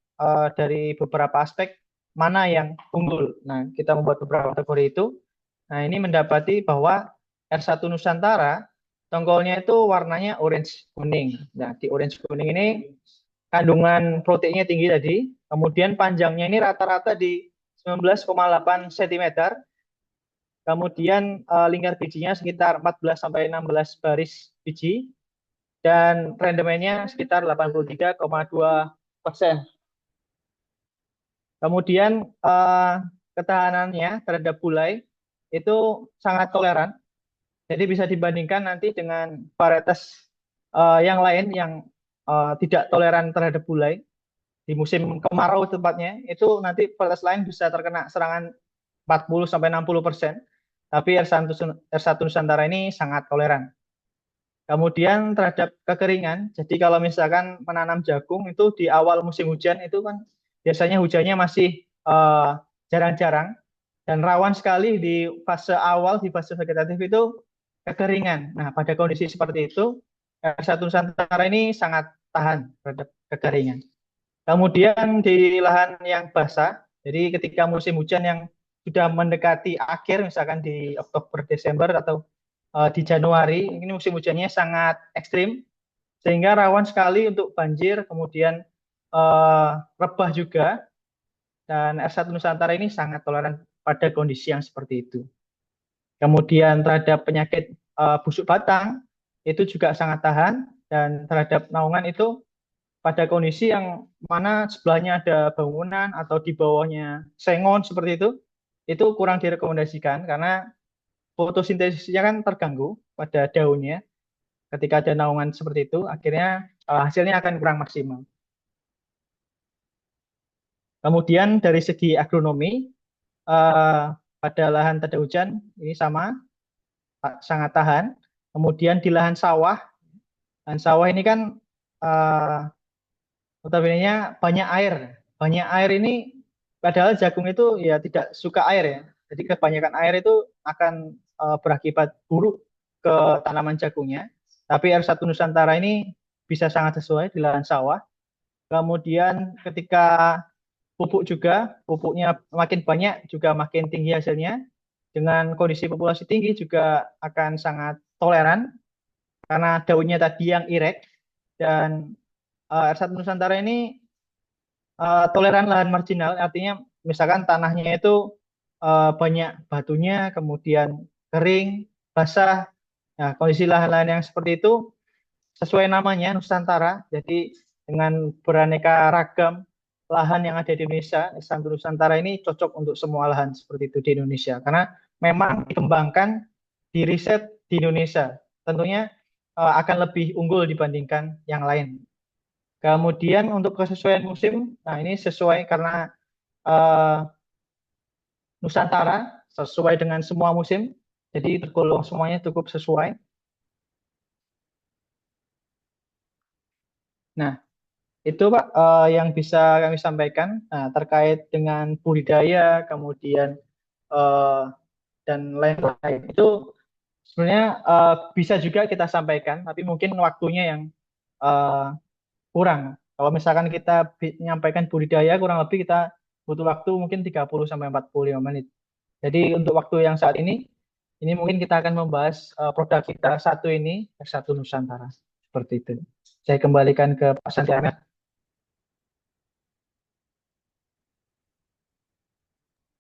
dari beberapa aspek mana yang unggul. Nah, kita membuat beberapa kategori itu. Nah, ini mendapati bahwa R1 Nusantara tongkolnya itu warnanya orange kuning. Nah, di orange kuning ini kandungan proteinnya tinggi tadi, kemudian panjangnya ini rata-rata di 19,8 cm, kemudian lingkar bijinya sekitar 14 sampai 16 baris biji, dan rendemennya sekitar 83,2%. Kemudian ketahanannya terhadap bulai itu sangat toleran, jadi bisa dibandingkan nanti dengan varietas yang lain yang tidak toleran terhadap bulai. Di musim kemarau tepatnya, itu nanti varietas lain bisa terkena serangan 40 sampai 60%. Tapi R1 Nusantara ini sangat toleran. Kemudian terhadap kekeringan, jadi kalau misalkan menanam jagung itu di awal musim hujan itu kan biasanya hujannya masih jarang-jarang dan rawan sekali di fase awal, di fase vegetatif itu kekeringan. Nah, pada kondisi seperti itu, R1 Nusantara ini sangat tahan terhadap kekeringan. Kemudian di lahan yang basah, jadi ketika musim hujan yang sudah mendekati akhir, misalkan di Oktober, Desember, atau di Januari, ini musim hujannya sangat ekstrim, sehingga rawan sekali untuk banjir, kemudian rebah juga, dan R1 Nusantara ini sangat toleran pada kondisi yang seperti itu. Kemudian terhadap penyakit busuk batang, itu juga sangat tahan, dan terhadap naungan itu pada kondisi yang mana sebelahnya ada bangunan atau di bawahnya sengon seperti itu kurang direkomendasikan karena fotosintesisnya kan terganggu pada daunnya. Ketika ada naungan seperti itu, akhirnya hasilnya akan kurang maksimal. Kemudian dari segi agronomi, pada lahan tidak hujan ini sama, sangat tahan. Kemudian di lahan sawah ini kan notabene-nya banyak air. Banyak air ini padahal jagung itu ya tidak suka air ya. Jadi kebanyakan air itu akan berakibat buruk ke tanaman jagungnya. Tapi R1 Nusantara ini bisa sangat sesuai di lahan sawah. Kemudian ketika pupuk juga, pupuknya makin banyak juga makin tinggi hasilnya. Dengan kondisi populasi tinggi juga akan sangat toleran karena daunnya tadi yang irek, dan R1 Nusantara ini toleran lahan marginal, artinya misalkan tanahnya itu banyak batunya, kemudian kering, basah. Nah, kondisi lahan-lahan yang seperti itu sesuai namanya Nusantara, jadi dengan beraneka ragam lahan yang ada di Indonesia, R1 Nusantara ini cocok untuk semua lahan seperti itu di Indonesia, karena memang dikembangkan di riset di Indonesia, tentunya akan lebih unggul dibandingkan yang lain. Kemudian untuk kesesuaian musim, nah ini sesuai karena Nusantara sesuai dengan semua musim, jadi tergolong semuanya cukup sesuai. Nah, itu Pak yang bisa kami sampaikan terkait dengan budidaya, kemudian dan lain-lain. Itu sebenarnya bisa juga kita sampaikan, tapi mungkin waktunya yang kurang. Kalau misalkan kita menyampaikan budidaya, kurang lebih kita butuh waktu mungkin 30 sampai 45 menit. Jadi untuk waktu yang saat ini mungkin kita akan membahas produk kita satu ini, R1 Nusantara. Seperti itu. Saya kembalikan ke Pak Santiago.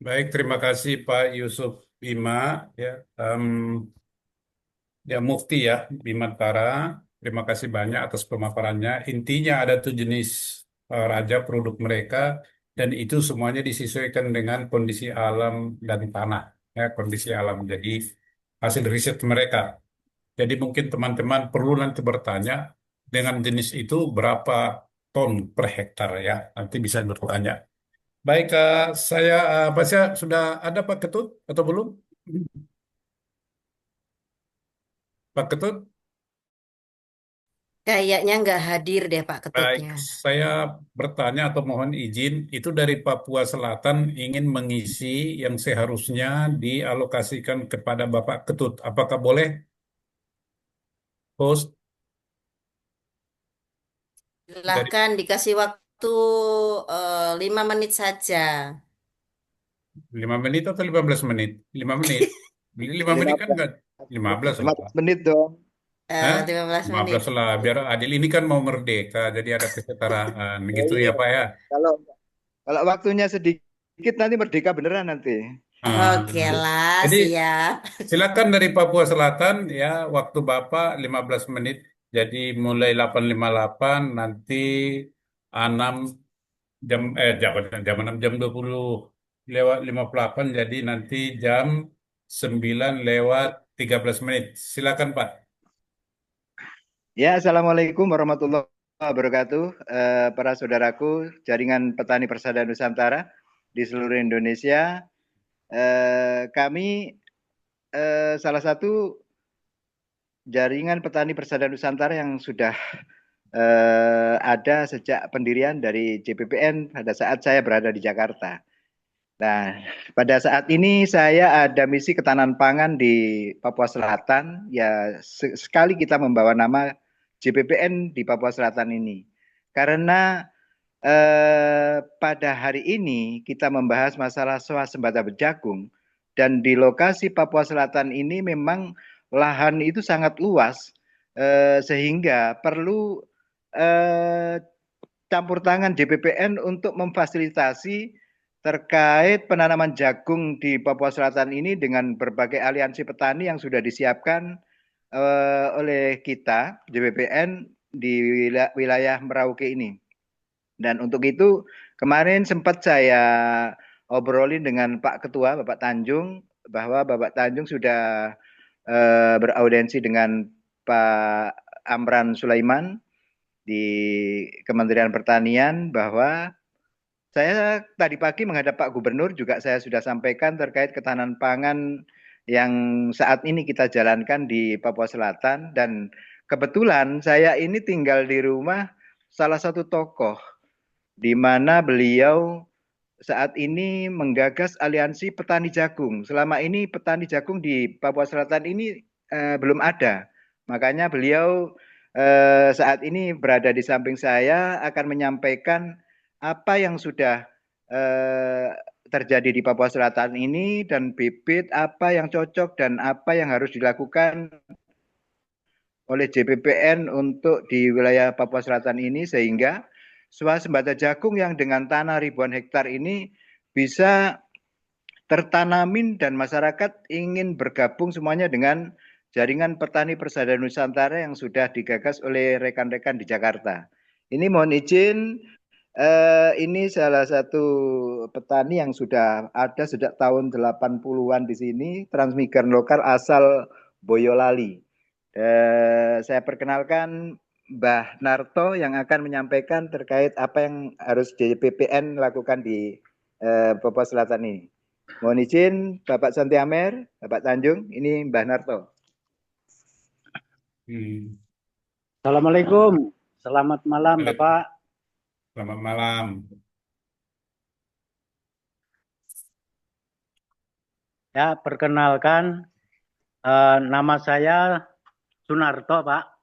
Baik, terima kasih Pak Yusuf Bima, ya, ya Mufti ya, Bimantara. Terima kasih banyak atas pemaparannya. Intinya ada 7 jenis raja produk mereka, dan itu semuanya disesuaikan dengan kondisi alam dan tanah, ya, kondisi alam. Jadi hasil riset mereka. Jadi mungkin teman-teman perlu nanti bertanya dengan jenis itu berapa ton per hektar ya, nanti bisa bertanya. Baik, saya Pasya sudah ada Pak Ketut atau belum? Pak Ketut? Kayaknya nggak hadir deh Pak Baik, Ketutnya. saya bertanya atau mohon izin, itu dari Papua Selatan ingin mengisi yang seharusnya dialokasikan kepada Bapak Ketut. Apakah boleh, host dari Silahkan dikasih waktu 5 menit saja. 5 menit atau 15 menit? 5 menit. Ini 5 menit kan 15, enggak 15 lah. 15 menit dong. Hah? 15 menit. 15 lah, biar adil ini kan mau merdeka, jadi ada kesetaraan. Oh Gitu ya iya, Pak ya. kalau kalau waktunya sedikit nanti merdeka beneran nanti. Ah, Oke lah, jadi siap. silakan dari Papua Selatan ya, waktu Bapak 15 menit. Jadi mulai 8.58 nanti 6 jam 6 jam 20 lewat 58 jadi nanti jam 9 lewat 13 menit. Silakan Pak. Ya, Assalamualaikum warahmatullahi wabarakatuh. Para saudaraku, jaringan petani persada Nusantara di seluruh Indonesia. Kami salah satu jaringan petani persada Nusantara yang sudah ada sejak pendirian dari JPPN pada saat saya berada di Jakarta. Nah, pada saat ini saya ada misi ketahanan pangan di Papua Selatan. Ya, sekali kita membawa nama JPPN di Papua Selatan ini. Karena pada hari ini kita membahas masalah swasembada berjagung. Dan di lokasi Papua Selatan ini memang lahan itu sangat luas. Sehingga perlu campur tangan JPPN untuk memfasilitasi terkait penanaman jagung di Papua Selatan ini dengan berbagai aliansi petani yang sudah disiapkan oleh kita JPPN di wilayah Merauke ini. Dan untuk itu kemarin sempat saya obrolin dengan Pak Ketua Bapak Tanjung bahwa Bapak Tanjung sudah beraudiensi dengan Pak Amran Sulaiman di Kementerian Pertanian bahwa saya tadi pagi menghadap Pak Gubernur juga saya sudah sampaikan terkait ketahanan pangan yang saat ini kita jalankan di Papua Selatan dan kebetulan saya ini tinggal di rumah salah satu tokoh di mana beliau saat ini menggagas aliansi petani jagung. Selama ini petani jagung di Papua Selatan ini belum ada. Makanya beliau saat ini berada di samping saya akan menyampaikan apa yang sudah terjadi di Papua Selatan ini dan bibit apa yang cocok dan apa yang harus dilakukan oleh JPPN untuk di wilayah Papua Selatan ini sehingga swasembada jagung yang dengan tanah ribuan hektar ini bisa tertanamin dan masyarakat ingin bergabung semuanya dengan jaringan petani persada Nusantara yang sudah digagas oleh rekan-rekan di Jakarta. Ini mohon izin, ini salah satu petani yang sudah ada sejak tahun 80-an di sini, transmigran lokal asal Boyolali. Saya perkenalkan Mbah Narto yang akan menyampaikan terkait apa yang harus JPPN lakukan di Papua Selatan ini. Mohon izin Bapak Santi Amer, Bapak Tanjung, ini Mbah Narto. Assalamualaikum, selamat malam Bapak. Selamat malam. Ya, perkenalkan nama saya Sunarto, Pak.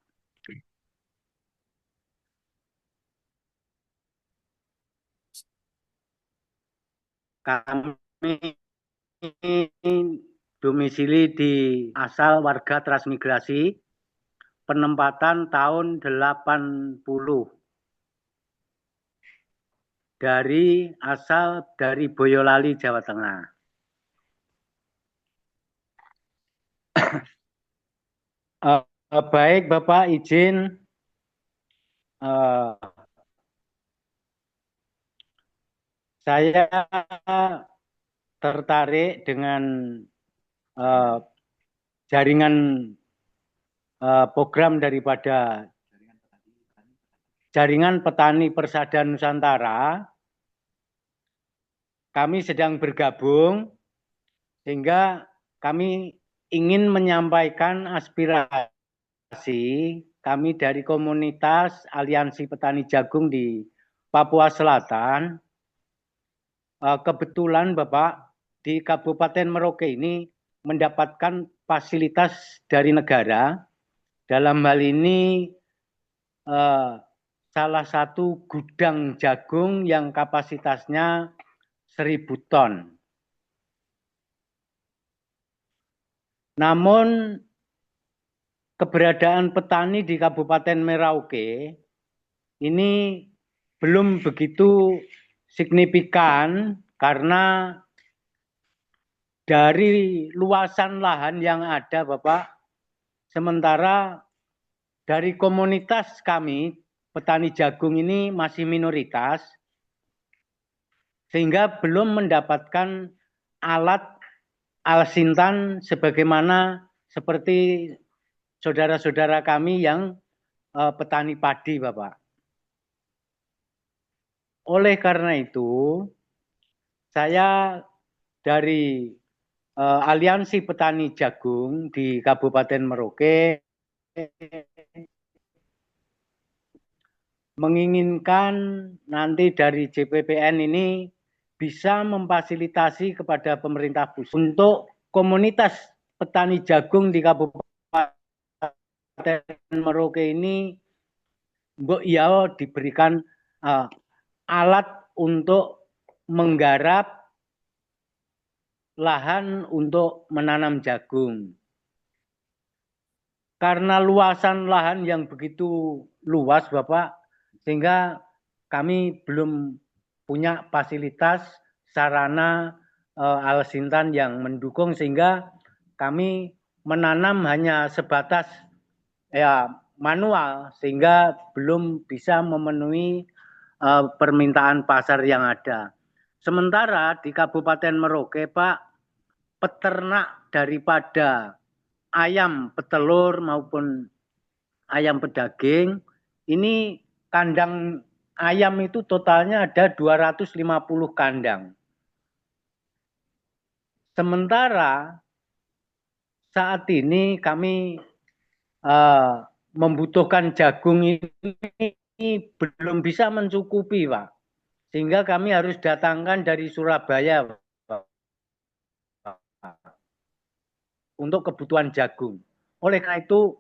Kami domisili di asal warga transmigrasi, penempatan tahun 80. Asal dari Boyolali, Jawa Tengah. Baik, Bapak izin saya tertarik dengan jaringan program daripada Jaringan Petani Persada Nusantara kami sedang bergabung sehingga kami ingin menyampaikan aspirasi kami dari komunitas Aliansi Petani Jagung di Papua Selatan. Kebetulan Bapak di Kabupaten Merauke ini mendapatkan fasilitas dari negara. Dalam hal ini salah satu gudang jagung yang kapasitasnya 1.000 ton. Namun keberadaan petani di Kabupaten Merauke ini belum begitu signifikan karena dari luasan lahan yang ada, Bapak, sementara dari komunitas kami, petani jagung ini masih minoritas, sehingga belum mendapatkan alat alsintan sebagaimana seperti saudara-saudara kami yang petani padi, Bapak. Oleh karena itu, saya dari Aliansi Petani Jagung di Kabupaten Merauke menginginkan nanti dari JPPN ini bisa memfasilitasi kepada pemerintah pusat untuk komunitas petani jagung di Kabupaten Merauke ini diberikan alat untuk menggarap lahan untuk menanam jagung. Karena luasan lahan yang begitu luas, Bapak, sehingga kami belum punya fasilitas sarana alsintan yang mendukung, sehingga kami menanam hanya sebatas manual, sehingga belum bisa memenuhi permintaan pasar yang ada. Sementara di Kabupaten Merauke, Pak, peternak daripada ayam petelur maupun ayam pedaging, ini kandang ayam itu totalnya ada 250 kandang. Sementara saat ini kami membutuhkan jagung ini belum bisa mencukupi, Pak. Sehingga kami harus datangkan dari Surabaya, Pak, untuk kebutuhan jagung. Oleh karena itu,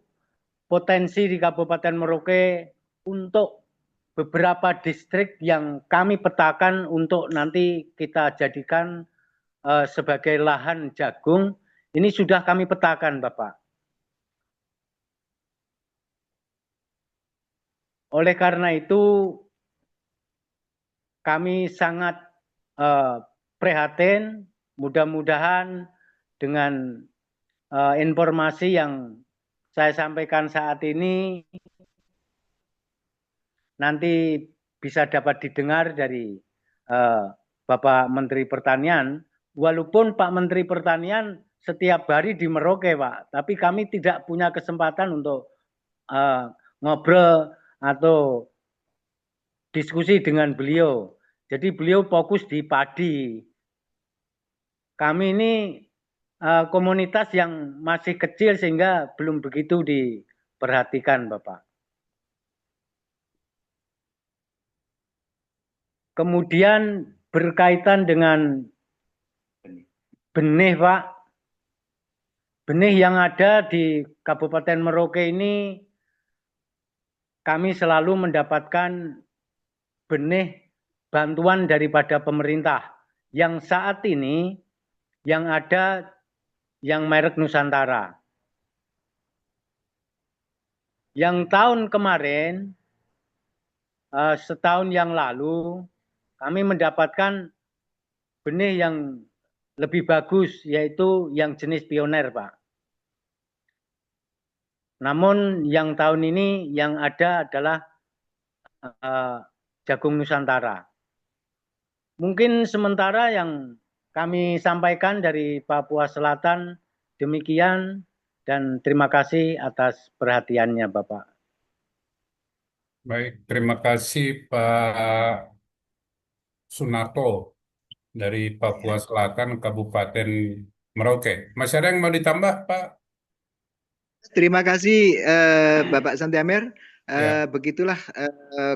potensi di Kabupaten Merauke untuk beberapa distrik yang kami petakan untuk nanti kita jadikan sebagai lahan jagung, ini sudah kami petakan, Bapak. Oleh karena itu, kami sangat prihatin, mudah-mudahan dengan informasi yang saya sampaikan saat ini nanti bisa dapat didengar dari Bapak Menteri Pertanian, walaupun Pak Menteri Pertanian setiap hari di Merauke, Pak, tapi kami tidak punya kesempatan untuk ngobrol atau diskusi dengan beliau. Jadi beliau fokus di padi. Kami ini komunitas yang masih kecil sehingga belum begitu diperhatikan, Bapak. Kemudian berkaitan dengan benih, Pak. Benih yang ada di Kabupaten Merauke ini kami selalu mendapatkan benih bantuan daripada pemerintah. Yang saat ini yang ada yang merek Nusantara. Yang tahun kemarin, setahun yang lalu, kami mendapatkan benih yang lebih bagus, yaitu yang jenis pioner, Pak. Namun yang tahun ini yang ada adalah jagung Nusantara. Mungkin sementara yang kami sampaikan dari Papua Selatan demikian, dan terima kasih atas perhatiannya, Bapak. Baik, terima kasih Pak Sunarto. dari Papua Selatan, Kabupaten Merauke. Masih ada yang mau ditambah, Pak? Terima kasih Bapak Santiamer. Ya. Begitulah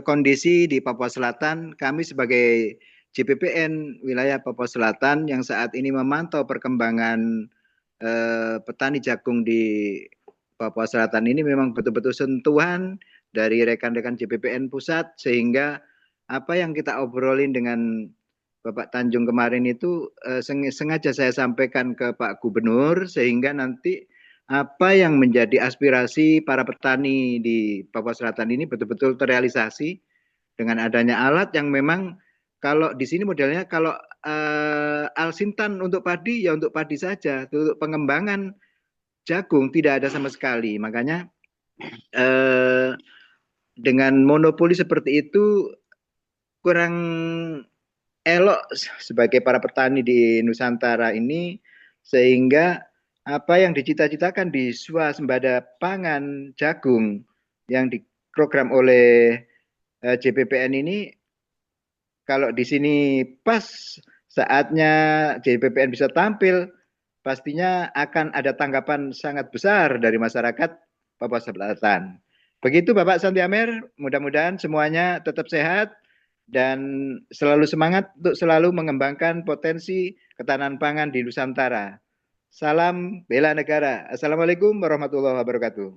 kondisi di Papua Selatan. Kami sebagai JPPN wilayah Papua Selatan yang saat ini memantau perkembangan petani jagung di Papua Selatan ini memang betul-betul sentuhan dari rekan-rekan JPPN pusat, sehingga apa yang kita obrolin dengan Bapak Tanjung kemarin itu sengaja saya sampaikan ke Pak Gubernur, sehingga nanti apa yang menjadi aspirasi para petani di Papua Selatan ini betul-betul terrealisasi dengan adanya alat yang memang kalau di sini modelnya kalau Alsintan untuk padi ya untuk padi saja, untuk pengembangan jagung tidak ada sama sekali. Makanya dengan monopoli seperti itu kurang elok sebagai para petani di Nusantara ini, sehingga apa yang dicita-citakan di swasembada pangan jagung yang diprogram oleh JPPN ini, kalau di sini pas saatnya JPPN bisa tampil, pastinya akan ada tanggapan sangat besar dari masyarakat Papua Selatan. Begitu Bapak Santiamer, mudah-mudahan semuanya tetap sehat dan selalu semangat untuk selalu mengembangkan potensi ketahanan pangan di Nusantara. Salam bela negara. Assalamualaikum warahmatullahi wabarakatuh.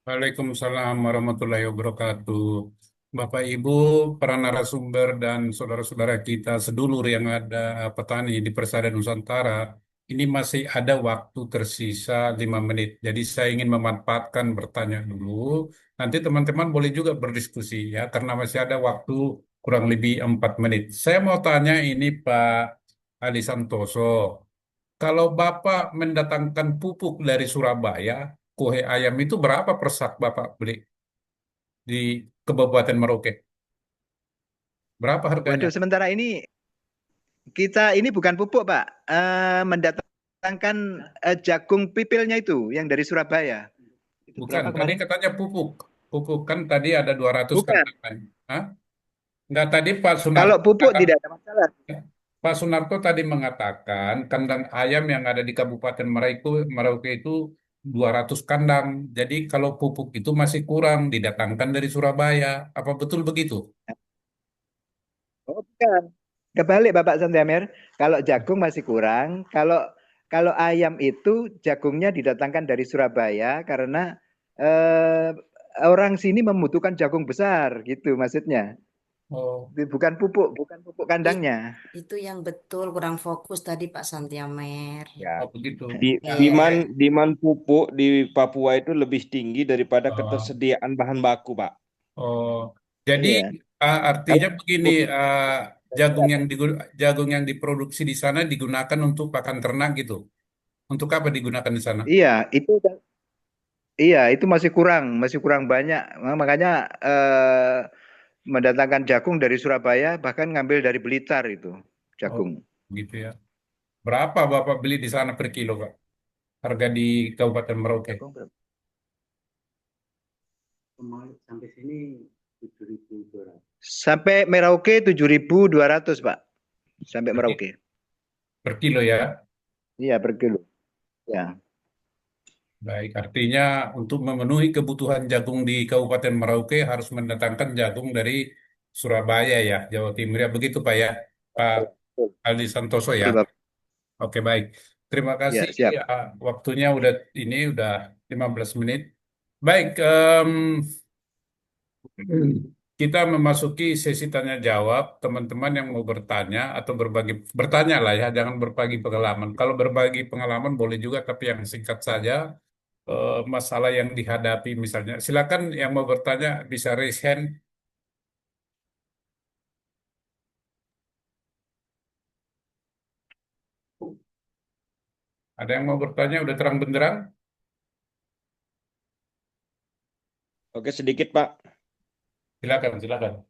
Waalaikumsalam warahmatullahi wabarakatuh. Bapak Ibu, para narasumber dan saudara-saudara kita sedulur yang ada petani di Persada Nusantara, ini masih ada waktu tersisa 5 menit. Jadi saya ingin memanfaatkan bertanya dulu. Nanti teman-teman boleh juga berdiskusi ya, karena masih ada waktu kurang lebih 4 menit. Saya mau tanya ini Pak Ali Santoso. Kalau Bapak mendatangkan pupuk dari Surabaya, kuhe ayam itu berapa per sak Bapak beli di Kabupaten Merauke? Berapa harganya? Waduh, sementara ini kita ini bukan pupuk, Pak. Mendatangkan jagung pipilnya itu yang dari Surabaya. Itu Bukan, berapa tadi kemarin? katanya pupuk. Pupuk kan tadi ada 200 Bukan. kandang. Hah? Enggak, tadi Pak Kalau Sunarto pupuk tidak ada masalah. Pak Sunarto tadi mengatakan kandang ayam yang ada di Kabupaten Merauke itu 200 kandang. Jadi kalau pupuk itu masih kurang didatangkan dari Surabaya. Apa betul begitu? Oh, bukan. Kebalik Bapak Santiamer. Kalau jagung masih kurang, kalau ayam itu jagungnya didatangkan dari Surabaya karena orang sini membutuhkan jagung besar gitu maksudnya. Oh. Bukan pupuk kandangnya. Itu yang betul kurang fokus tadi Pak Santiamer. Ya. Oh, begitu. Demand pupuk di Papua itu lebih tinggi daripada ketersediaan bahan baku, Pak. Oh, jadi Iya. artinya Kalau begini, jagung yang diproduksi di sana digunakan untuk pakan ternak gitu. Untuk apa digunakan di sana? Iya, itu masih kurang banyak. Makanya mendatangkan jagung dari Surabaya, bahkan ngambil dari Blitar itu jagung. Gitu ya. Berapa Bapak beli di sana per kilo, Pak? Harga di Kabupaten Merauke? Sampai sini 7.200. Sampai Merauke 7.200, Pak. Sampai Merauke. Per kilo ya? Iya, per kilo. Ya. Baik, artinya untuk memenuhi kebutuhan jagung di Kabupaten Merauke harus mendatangkan jagung dari Surabaya ya, Jawa Timur ya. Begitu Pak ya, Pak Aldi Santoso ya. Oke, baik. Terima kasih. siap. Waktunya udah 15 menit. Baik, kita memasuki sesi tanya jawab. Teman-teman yang mau bertanya atau bertanya lah ya, jangan berbagi pengalaman. Kalau berbagi pengalaman boleh juga, tapi yang singkat saja. Masalah yang dihadapi misalnya. Silakan yang mau bertanya bisa raise hand. Ada yang mau bertanya udah terang benderang? Oke, sedikit Pak. Silakan.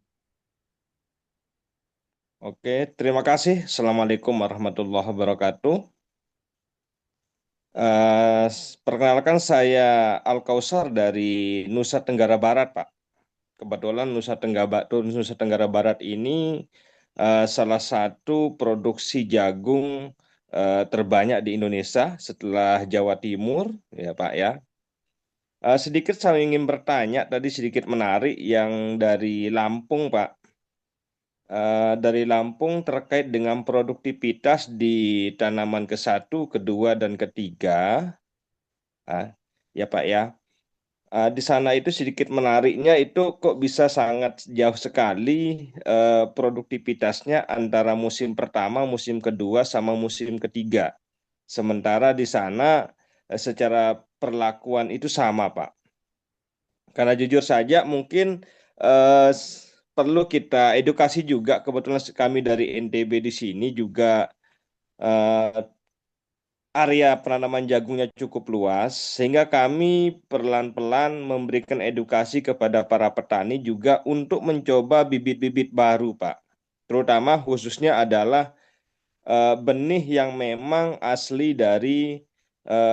Oke, terima kasih. Assalamualaikum warahmatullahi wabarakatuh. Perkenalkan saya Al Kausar dari Nusa Tenggara Barat, Pak. Kebetulan Nusa Tenggara Barat ini salah satu produksi jagung terbanyak di Indonesia setelah Jawa Timur, ya Pak ya. Sedikit saya ingin bertanya, tadi sedikit menarik yang dari Lampung Pak. Dari Lampung terkait dengan produktivitas di tanaman ke-1, kedua, dan ketiga. Ya Pak ya. Di sana itu sedikit menariknya itu kok bisa sangat jauh sekali produktivitasnya antara musim pertama, musim kedua, sama musim ketiga. Sementara di sana secara perlakuan itu sama Pak. Karena jujur saja mungkin perlu kita edukasi juga. Kebetulan kami dari NTB di sini juga area penanaman jagungnya cukup luas, sehingga kami pelan-pelan memberikan edukasi kepada para petani juga untuk mencoba bibit-bibit baru, Pak. Terutama khususnya adalah benih yang memang asli dari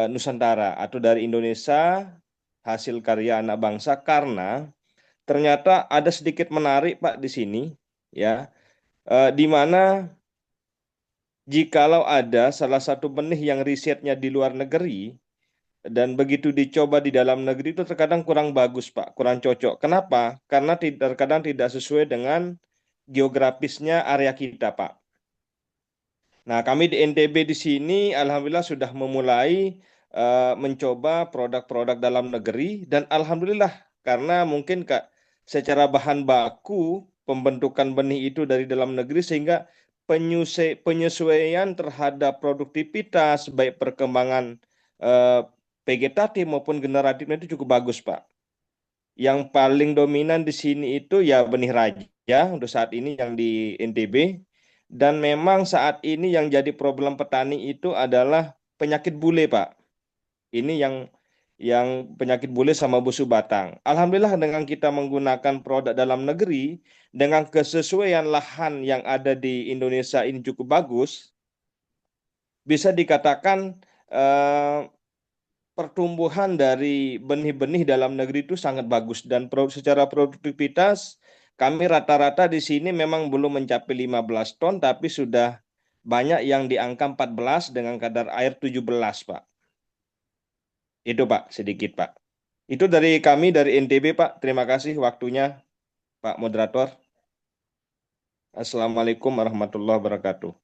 Nusantara atau dari Indonesia, hasil karya anak bangsa, karena ternyata ada sedikit menarik, Pak, di sini, ya, di mana jikalau ada salah satu benih yang risetnya di luar negeri dan begitu dicoba di dalam negeri itu terkadang kurang bagus, Pak, kurang cocok. Kenapa? Karena terkadang tidak sesuai dengan geografisnya area kita, Pak. Nah, kami di NTB di sini alhamdulillah sudah memulai mencoba produk-produk dalam negeri, dan alhamdulillah karena mungkin Kak secara bahan baku pembentukan benih itu dari dalam negeri, sehingga penyesuaian terhadap produktivitas baik perkembangan vegetatif maupun generatifnya itu cukup bagus, Pak. Yang paling dominan di sini itu ya benih raja untuk saat ini yang di NTB, dan memang saat ini yang jadi problem petani itu adalah penyakit bule, Pak. Ini yang penyakit bule sama busuk batang. Alhamdulillah dengan kita menggunakan produk dalam negeri, dengan kesesuaian lahan yang ada di Indonesia ini cukup bagus, bisa dikatakan pertumbuhan dari benih-benih dalam negeri itu sangat bagus, dan secara produktivitas kami rata-rata di sini memang belum mencapai 15 ton, tapi sudah banyak yang di angka 14 dengan kadar air 17, Pak. Itu Pak, sedikit Pak. Itu dari kami dari NTB Pak. Terima kasih waktunya Pak Moderator. Assalamualaikum warahmatullahi wabarakatuh.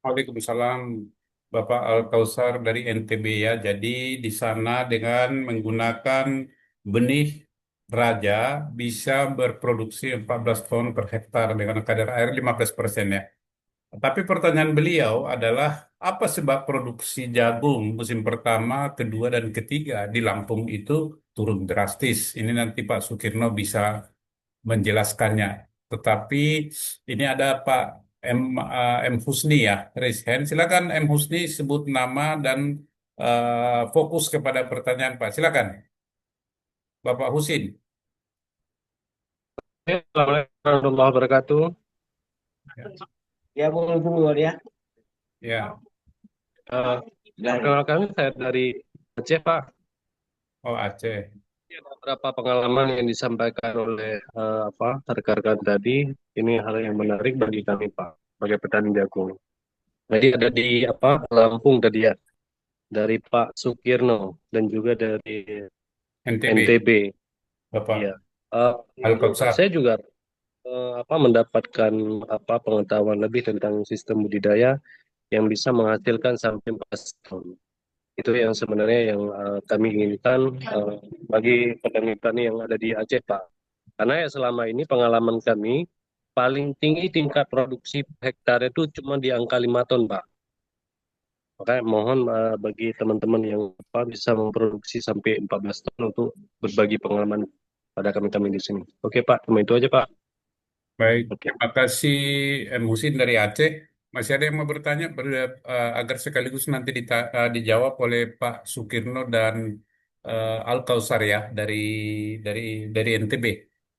Waalaikumsalam Bapak Al-Kausar dari NTB ya. Jadi di sana dengan menggunakan benih raja bisa berproduksi 14 ton per hektar dengan kadar air 15% ya. Tapi pertanyaan beliau adalah apa sebab produksi jagung musim pertama, kedua, dan ketiga di Lampung itu turun drastis? Ini nanti Pak Sukirno bisa menjelaskannya. Tetapi ini ada Pak M. Husni ya, raise hand. Silakan M. Husni sebut nama dan fokus kepada pertanyaan Pak. Silakan, Bapak Husin. Assalamualaikum warahmatullahi wabarakatuh. Ya. Ya, Bu ya. Ya. Perkenalkan saya dari Aceh, Pak. Oh, Aceh. Ada beberapa pengalaman yang disampaikan oleh rekan-rekan tadi. Ini hal yang menarik bagi kami, Pak, sebagai petani jagung. Jadi ada di Lampung tadi ya, dari Pak Sukirno dan juga dari NTB. Bapak Iya. Al-Kausar. Saya juga mendapatkan pengetahuan lebih tentang sistem budidaya yang bisa menghasilkan sampai 14 ton. Itu yang sebenarnya yang kami inginkan bagi petani-petani yang ada di Aceh, Pak. Karena ya selama ini pengalaman kami paling tinggi tingkat produksi per hektar itu cuma di angka 5 ton, Pak. Makanya mohon bagi teman-teman yang bisa memproduksi sampai 14 ton untuk berbagi pengalaman pada kami-kami di sini. Oke, Pak, cuma itu aja, Pak. Baik, terima kasih M. Husin dari Aceh. Masih ada yang mau bertanya agar sekaligus nanti dijawab oleh Pak Sukirno dan Al-Kausar ya dari NTB,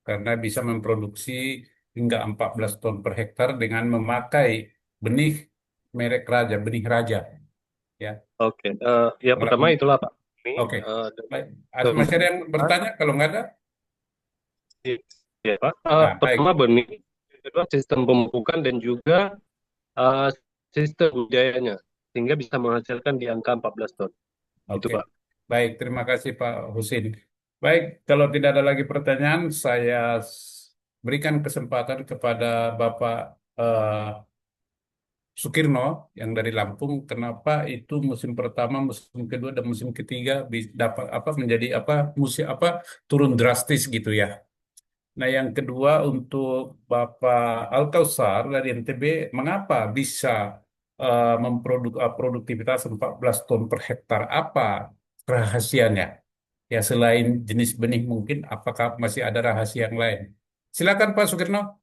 karena bisa memproduksi hingga 14 ton per hektar dengan memakai benih merek raja, benih raja. Ya. Oke, ya pertama itulah Pak. Oke. Baik. Masih ada yang bertanya? Kalau nggak ada? Ya Pak, pertama benih kedua sistem pemupukan dan juga uh, sistem budidayanya sehingga bisa menghasilkan di angka 14 ton. Itu Oke, Pak. baik. Terima kasih Pak Husin. Baik, kalau tidak ada lagi pertanyaan, saya berikan kesempatan kepada Bapak eh, Sukirno yang dari Lampung. Kenapa itu musim pertama, musim kedua, dan musim ketiga dapat apa menjadi apa musim apa turun drastis gitu ya? Nah, yang kedua untuk Bapak Alkausar dari NTB, mengapa bisa produktivitas 14 ton per hektar? Apa rahasianya? Ya, selain jenis benih mungkin, apakah masih ada rahasia yang lain? Silakan Pak Sukirno.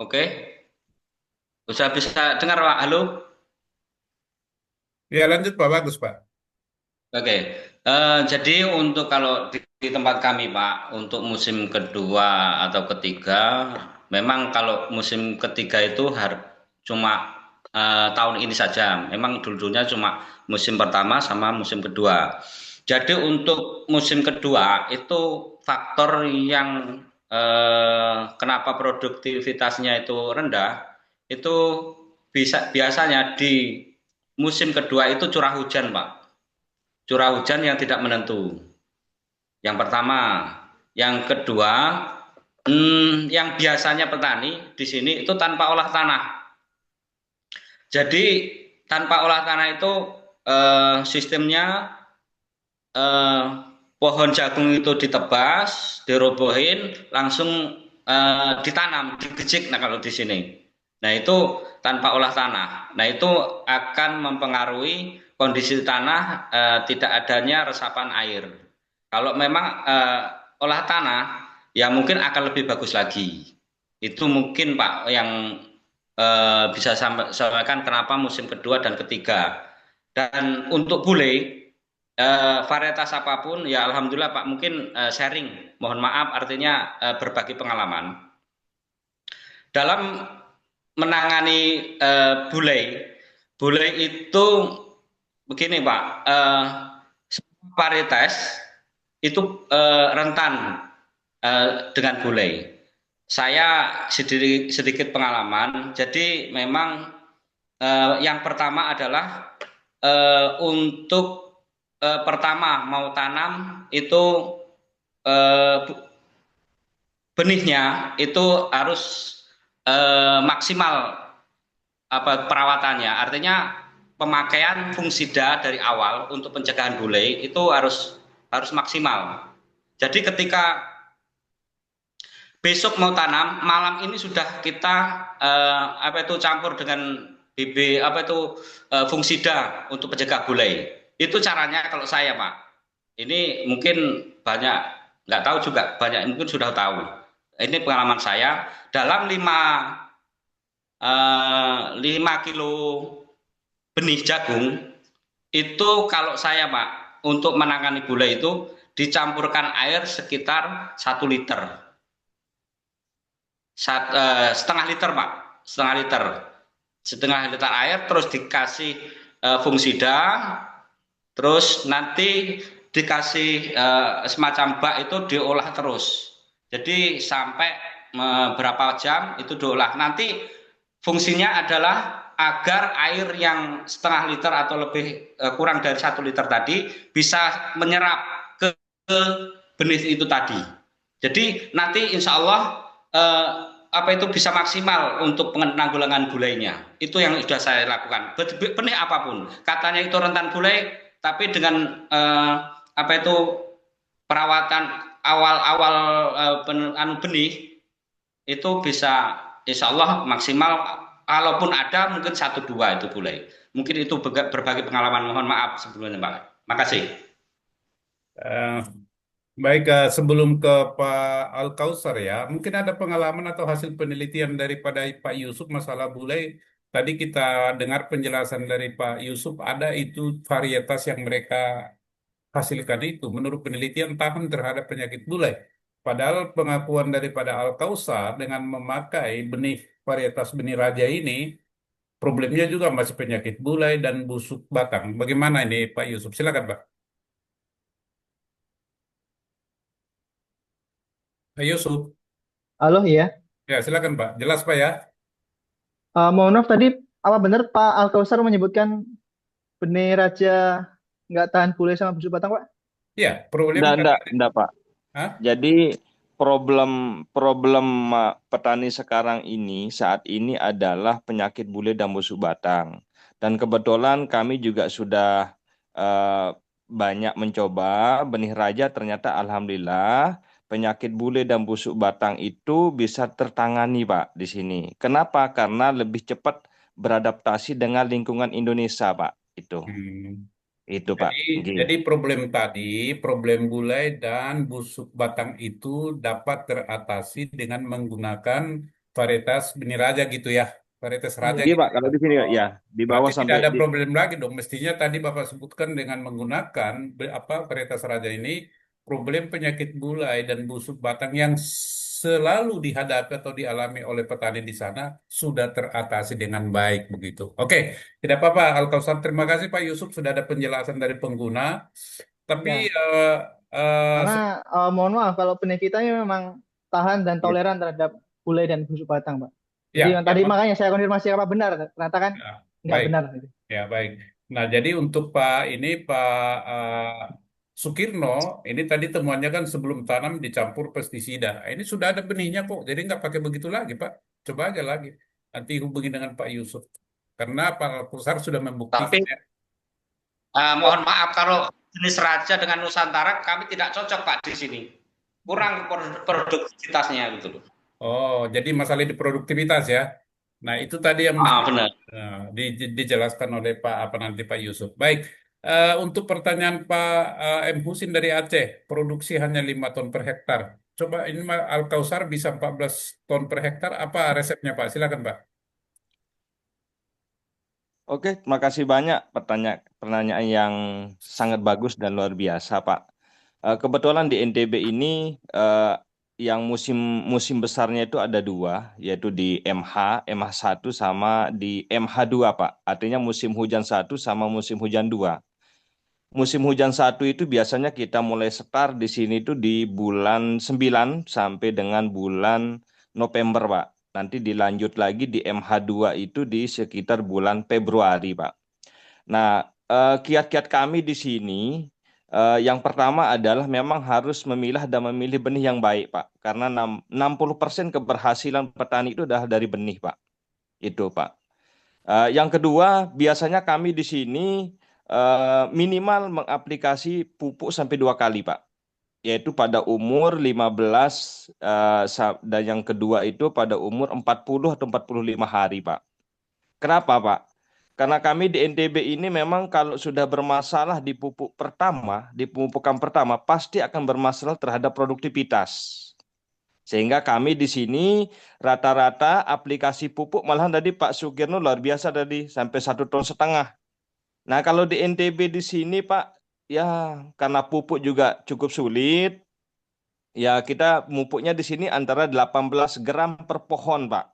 Oke, bisa bisa dengar Pak? Halo? Ya, lanjut Pak. Bagus Pak. Oke, jadi untuk kalau di tempat kami Pak, untuk musim kedua atau ketiga, memang kalau musim ketiga itu cuma tahun ini saja. Memang dulunya cuma musim pertama sama musim kedua. Jadi untuk musim kedua itu faktor yang kenapa produktivitasnya itu rendah, itu biasanya di musim kedua itu curah hujan Pak. Curah hujan yang tidak menentu. Yang pertama, yang kedua, yang biasanya petani di sini itu tanpa olah tanah. Jadi tanpa olah tanah itu sistemnya pohon jagung itu ditebas, dirobohin, langsung ditanam, digejik. Nah kalau di sini, nah itu tanpa olah tanah. Nah itu akan mempengaruhi kondisi tanah, tidak adanya resapan air. Kalau memang olah tanah, ya mungkin akan lebih bagus lagi. Itu mungkin Pak yang bisa sampaikan kenapa musim kedua dan ketiga. Dan untuk bule, varietas apapun, ya alhamdulillah Pak, mungkin sharing. Mohon maaf, artinya berbagi pengalaman. Dalam menangani bule itu begini Pak, varietas itu rentan dengan bule. Saya sedikit pengalaman, jadi memang yang pertama adalah untuk pertama mau tanam itu benihnya itu harus maksimal perawatannya, artinya pemakaian fungisida dari awal untuk pencegahan bule itu harus maksimal. Jadi ketika besok mau tanam, malam ini sudah kita campur dengan fungisida untuk pencegah bule. Itu caranya kalau saya Pak. Ini mungkin banyak nggak tahu juga, banyak mungkin sudah tahu. Ini pengalaman saya dalam 5 kilo benih jagung itu kalau saya Pak untuk menangani bule itu dicampurkan air sekitar 1 liter, setengah liter Pak, setengah liter air, terus dikasih fungisida, terus nanti dikasih semacam bak itu diolah terus. Jadi sampai berapa jam itu diolah. Nanti fungsinya adalah agar air yang setengah liter atau lebih kurang dari 1 liter tadi bisa menyerap ke benih itu tadi. Jadi nanti insya Allah bisa maksimal untuk penanggulangan bulenya. Itu yang sudah saya lakukan. Benih apapun, katanya itu rentan bule, tapi dengan perawatan awal benih itu bisa insya Allah maksimal. Kalaupun ada mungkin 1-2 itu boleh. Mungkin itu berbagi pengalaman. Mohon maaf sebelumnya Pak. Makasih. Baik, sebelum ke Pak Alkausar ya, mungkin ada pengalaman atau hasil penelitian daripada Pak Yusuf masalah bule. Tadi kita dengar penjelasan dari Pak Yusuf, ada itu varietas yang mereka hasilkan itu menurut penelitian tahan terhadap penyakit bule. Padahal pengakuan daripada Alkausar dengan memakai varietas benih raja ini, problemnya juga masih penyakit bulai dan busuk batang. Bagaimana ini Pak Yusuf? Silakan Pak. Pak Yusuf. Halo, iya. Ya, silakan Pak. Jelas Pak ya? Mohon maaf tadi apa benar Pak Alkausar menyebutkan benih raja nggak tahan bule sama busuk batang, Pak? Ya, problem Enggak, Pak. Hah? Jadi problem problem petani sekarang ini saat ini adalah penyakit bule dan busuk batang. Dan kebetulan kami juga sudah eh, banyak mencoba benih raja, ternyata alhamdulillah penyakit bule dan busuk batang itu bisa tertangani Pak di sini. Kenapa? Karena lebih cepat beradaptasi dengan lingkungan Indonesia Pak. Itu Pak. Jadi problem tadi, problem bulai dan busuk batang itu dapat teratasi dengan menggunakan varietas benih raja gitu ya. Varietas raja Iya gitu. Pak, kalau di sini ya di bawah Berarti tidak sampai ada di, problem lagi dong. Mestinya tadi Bapak sebutkan dengan menggunakan varietas raja ini, problem penyakit bulai dan busuk batang yang selalu dihadapi atau dialami oleh petani di sana sudah teratasi dengan baik begitu. Oke, tidak apa-apa Al-Kausar. Terima kasih Pak Yusuf sudah ada penjelasan dari pengguna. Tapi Ya. eh, Karena mohon maaf kalau benih kita ini memang tahan dan toleran terhadap bule dan busuk batang, Pak. Jadi ya, tadi makanya saya konfirmasi apa benar, ternyata kan nggak baik. benar. Ya, baik. Nah, jadi untuk Pak Sukirno, ini tadi temuannya kan sebelum tanam dicampur pestisida. Ini sudah ada benihnya kok, jadi nggak pakai begitu lagi, Pak. Coba aja lagi. Nanti hubungi dengan Pak Yusuf. Karena Pak Kusar sudah membuktikan Tapi ya. mohon maaf kalau jenis raja dengan Nusantara kami tidak cocok Pak di sini. Kurang produktivitasnya gitu loh. Oh, jadi masalah di produktivitas ya. Nah, itu tadi yang Benar. dijelaskan oleh Pak Yusuf. Baik, untuk pertanyaan Pak M. Husin dari Aceh, produksi hanya 5 ton per hektar. Coba ini Al-Kausar bisa 14 ton per hektar. Apa resepnya Pak? Silakan Pak. Oke, terima kasih banyak pertanyaan yang sangat bagus dan luar biasa, Pak. Kebetulan di NTB ini yang musim besarnya itu ada dua, yaitu di MH1 sama di MH2, Pak. Artinya musim hujan 1 sama musim hujan 2. Musim hujan 1 itu biasanya kita mulai start di sini itu di bulan 9 sampai dengan bulan November, Pak. Nanti dilanjut lagi di MH2 itu di sekitar bulan Februari, Pak. Nah, kiat-kiat kami di sini yang pertama adalah memang harus memilah dan memilih benih yang baik, Pak. Karena 60% keberhasilan petani itu adalah dari benih, Pak. Itu, Pak. Yang kedua, biasanya kami di sini minimal mengaplikasi pupuk sampai 2 kali, Pak. Yaitu pada umur 15 dan yang kedua itu pada umur 40 atau 45 hari, Pak. Kenapa, Pak? Karena kami di NTB ini memang kalau sudah bermasalah di pemupukan pertama, pasti akan bermasalah terhadap produktivitas. Sehingga kami di sini rata-rata aplikasi pupuk malahan tadi Pak Sukirno luar biasa tadi sampai 1,5 ton. Nah, kalau di NTB di sini Pak, ya karena pupuk juga cukup sulit, ya kita pupuknya di sini antara 18 gram per pohon, Pak.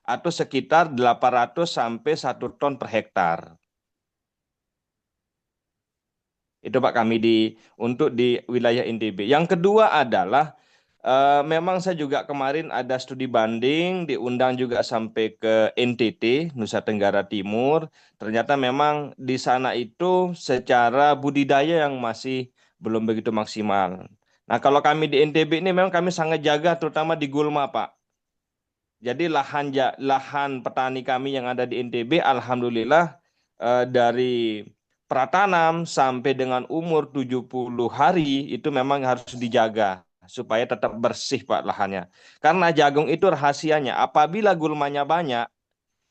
Atau sekitar 800 sampai 1 ton per hektar. Itu Pak kami untuk di wilayah NTB. Yang kedua adalah memang saya juga kemarin ada studi banding, diundang juga sampai ke NTT, Nusa Tenggara Timur. Ternyata memang di sana itu secara budidaya yang masih belum begitu maksimal. Nah, kalau kami di NTB ini memang kami sangat jaga terutama di gulma, Pak. Jadi lahan petani kami yang ada di NTB, alhamdulillah dari pratanam sampai dengan umur 70 hari itu memang harus dijaga supaya tetap bersih Pak lahannya. Karena jagung itu rahasianya, apabila gulmanya banyak,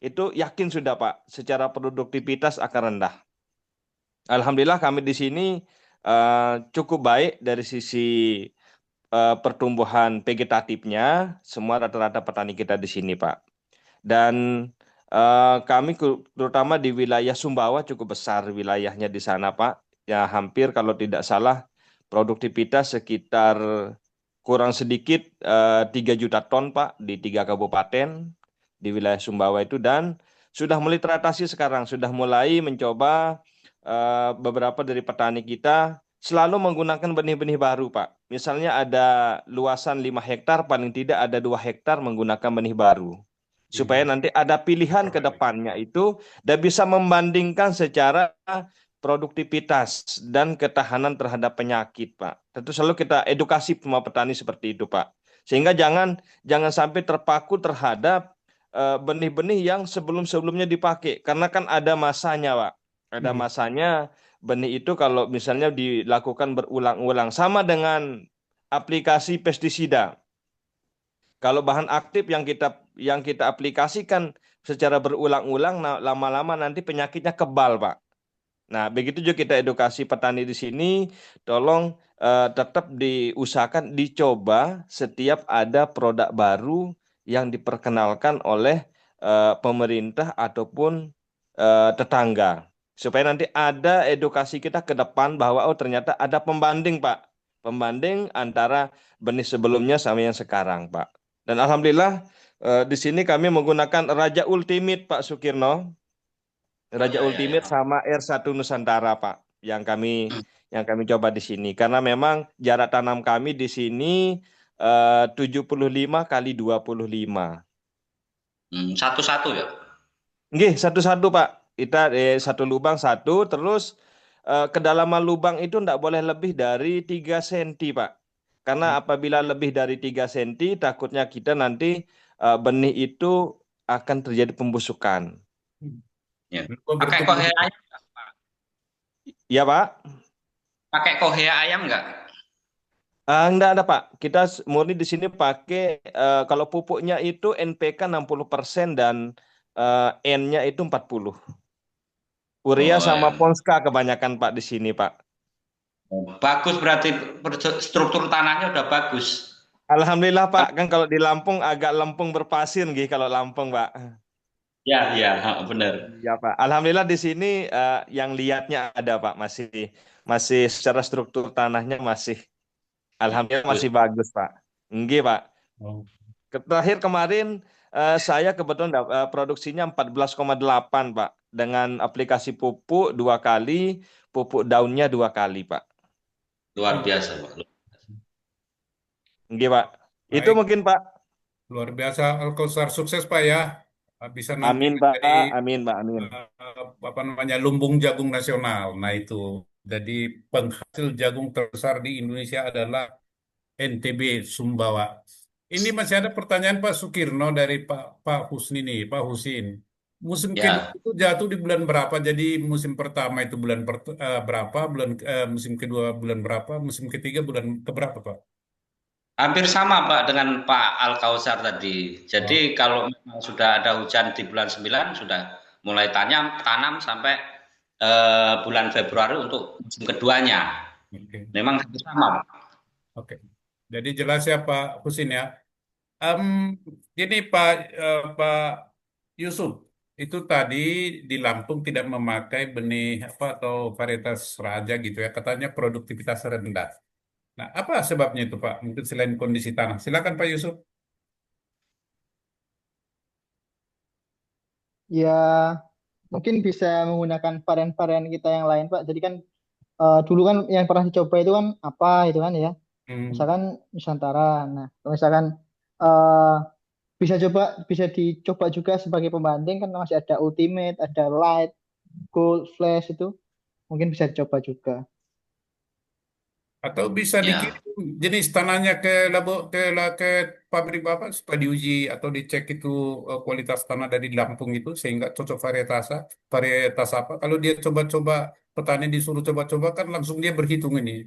itu yakin sudah Pak, secara produktivitas akan rendah. Alhamdulillah kami di sini cukup baik dari sisi pertumbuhan vegetatifnya, semua rata-rata petani kita di sini, Pak. Dan kami terutama di wilayah Sumbawa cukup besar wilayahnya di sana, Pak. Ya hampir kalau tidak salah produktivitas sekitar kurang sedikit 3 juta ton, Pak, di 3 kabupaten di wilayah Sumbawa itu. Dan sudah mulai teratasi sekarang, sudah mulai mencoba beberapa dari petani kita selalu menggunakan benih-benih baru, Pak. Misalnya ada luasan 5 hektar, paling tidak ada 2 hektar menggunakan benih baru. Supaya nanti ada pilihan ke depannya itu dan bisa membandingkan secara produktivitas dan ketahanan terhadap penyakit, Pak. Tentu selalu kita edukasi semua petani seperti itu, Pak. Sehingga jangan sampai terpaku terhadap benih-benih yang sebelum-sebelumnya dipakai. Karena kan ada masanya, Pak. Ada masanya benih itu kalau misalnya dilakukan berulang-ulang. Sama dengan aplikasi pestisida. Kalau bahan aktif yang kita aplikasikan secara berulang-ulang, lama-lama nanti penyakitnya kebal, Pak. Nah, begitu juga kita edukasi petani di sini, tolong tetap diusahakan dicoba setiap ada produk baru yang diperkenalkan oleh pemerintah ataupun tetangga. Supaya nanti ada edukasi kita ke depan bahwa oh ternyata ada pembanding, Pak. Pembanding antara benih sebelumnya sama yang sekarang, Pak. Dan alhamdulillah di sini kami menggunakan Raja Ultimate, Pak Sukirno. Raja Ultimate sama R1 Nusantara, Pak, yang kami coba di sini. Karena memang jarak tanam kami di sini 75 kali 25. Satu-satu ya? Nggih, satu-satu, Pak. Kita satu lubang satu, terus kedalaman lubang itu tidak boleh lebih dari 3 cm, Pak. Karena apabila lebih dari 3 cm, takutnya kita nanti benih itu akan terjadi pembusukan. Ya. Pakai kohea ayam nggak, Pak? Iya, Pak. Pakai kohea ayam nggak? Enggak ada, Pak. Kita murni di sini pakai kalau pupuknya itu NPK 60% dan N-nya itu 40. Urea sama Ponska kebanyakan, Pak, di sini, Pak. Bagus, berarti struktur tanahnya udah bagus. Alhamdulillah, Pak. Kan kalau di Lampung agak lempung berpasir nggih kalau Lampung, Pak. Ya, benar. Ya, Pak. Alhamdulillah di sini yang lihatnya ada, Pak. Masih secara struktur tanahnya masih alhamdulillah masih bagus, Pak. Nggih, Pak. Terakhir kemarin saya kebetulan produksinya 14,8, Pak. Dengan aplikasi pupuk 2 kali, pupuk daunnya 2 kali, Pak. Luar biasa, Pak. Nggih, Pak. Itu mungkin, Pak. Luar biasa, Alkausar, sukses, Pak, ya. Bisa nanti Amin, Pak. menjadi Amin, Pak. Amin. apa namanya lumbung jagung nasional. Nah itu, jadi penghasil jagung terbesar di Indonesia adalah NTB Sumbawa. Ini masih ada pertanyaan Pak Sukirno dari Pak Husni nih, Pak Husin. Musim kedua itu jatuh di bulan berapa? Jadi musim pertama itu bulan berapa? Musim kedua bulan berapa? Musim ketiga bulan keberapa, Pak? Hampir sama, Pak, dengan Pak Alkausar tadi. Jadi kalau memang sudah ada hujan di bulan 9, sudah mulai tanam sampai bulan Februari untuk musim keduanya. Memang hampir sama, Pak. Oke. Jadi jelas ya Pak Husin ya. Ini Pak Yusuf, itu tadi di Lampung tidak memakai benih atau varietas raja gitu ya. Katanya produktivitas rendah. Nah, apa sebabnya itu, Pak? Mungkin selain kondisi tanah. Silakan Pak Yusuf. Ya, mungkin bisa menggunakan varian-varian kita yang lain, Pak. Jadi kan dulu kan yang pernah dicoba itu kan apa itu kan ya. Misalkan Nusantara. Nah, kalau misalkan bisa dicoba juga sebagai pembanding kan masih ada Ultimate, ada Light, Gold, Flash itu mungkin bisa dicoba juga. Atau bisa dikirim jenis tanahnya ke pabrik Bapak supaya diuji atau dicek itu kualitas tanah dari Lampung itu sehingga cocok varietas apa. Kalau dia coba-coba petani disuruh coba-coba kan langsung dia berhitung ini.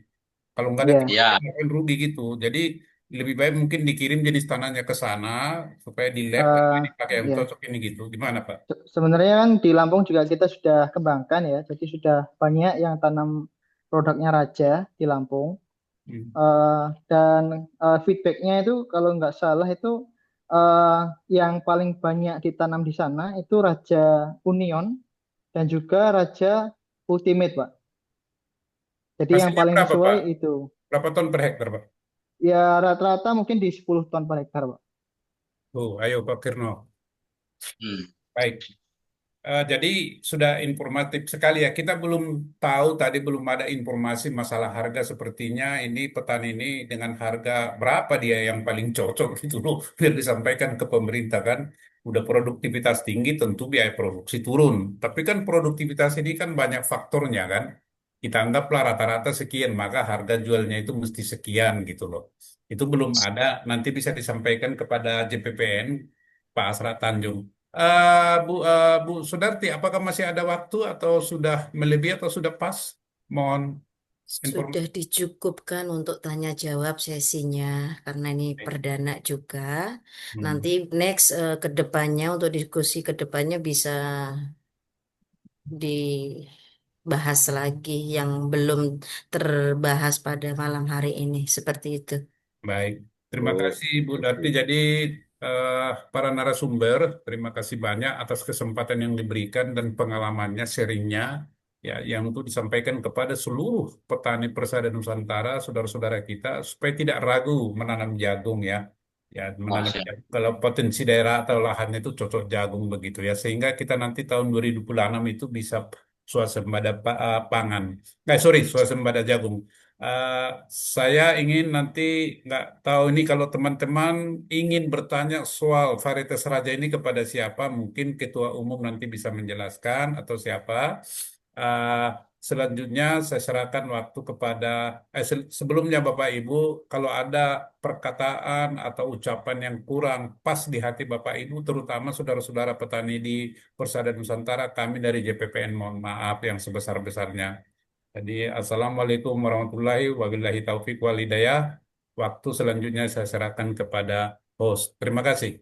Kalau nggak ada akan rugi gitu. Jadi lebih baik mungkin dikirim jenis tanahnya ke sana supaya di lab ini pakai yang cocok ini gitu. Gimana, Pak? Sebenarnya kan di Lampung juga kita sudah kembangkan ya. Jadi sudah banyak yang tanam produknya Raja di Lampung. Dan feedbacknya itu kalau nggak salah itu yang paling banyak ditanam di sana itu Raja Union dan juga Raja Ultimate, Pak. Jadi yang paling berapa, sesuai Pak? itu. Berapa ton per hektar, Pak? Ya rata-rata mungkin di 10 ton per hektar, Pak. Ayo Pak Kirno. Baik. Jadi sudah informatif sekali ya. Kita belum tahu tadi belum ada informasi masalah harga sepertinya ini petani ini dengan harga berapa dia yang paling cocok itu loh biar disampaikan ke pemerintah kan. Udah produktivitas tinggi tentu biaya produksi turun. Tapi kan produktivitas ini kan banyak faktornya kan. Kita anggaplah rata-rata sekian maka harga jualnya itu mesti sekian gitu loh. Itu belum ada nanti bisa disampaikan kepada JPPN Pak Asra Tanjung. Bu Sudarti, apakah masih ada waktu atau sudah melebihi atau sudah pas? Mohon Sudah informasi. dicukupkan untuk tanya jawab sesinya karena ini perdana juga. Nanti Hmm, next ke depannya untuk diskusi ke depannya bisa dibahas lagi yang belum terbahas pada malam hari ini. Seperti itu. baik, terima Oh, kasih Bu oke. Darti. Jadi eh, para narasumber, terima kasih banyak atas kesempatan yang diberikan dan pengalamannya, sharingnya, ya, yang untuk disampaikan kepada seluruh petani persada Nusantara, saudara-saudara kita, supaya tidak ragu menanam jagung ya. Ya, menanam Masya. jagung. Kalau potensi daerah atau lahannya itu cocok jagung begitu ya, sehingga kita nanti tahun 2026 itu bisa swasembada pangan. Sorry, swasembada jagung. Eh, saya ingin nanti nggak tahu ini kalau teman-teman ingin bertanya soal varietas raja ini kepada siapa, mungkin ketua umum nanti bisa menjelaskan atau siapa. Eh, Selanjutnya saya serahkan waktu kepada sebelumnya Bapak Ibu, kalau ada perkataan atau ucapan yang kurang pas di hati Bapak Ibu, terutama saudara-saudara petani di Persada Nusantara, kami dari JPPN mohon maaf yang sebesar-besarnya. Jadi, Assalamualaikum warahmatullahi wabillahi taufik wal hidayah. Waktu selanjutnya saya serahkan kepada host. Terima kasih.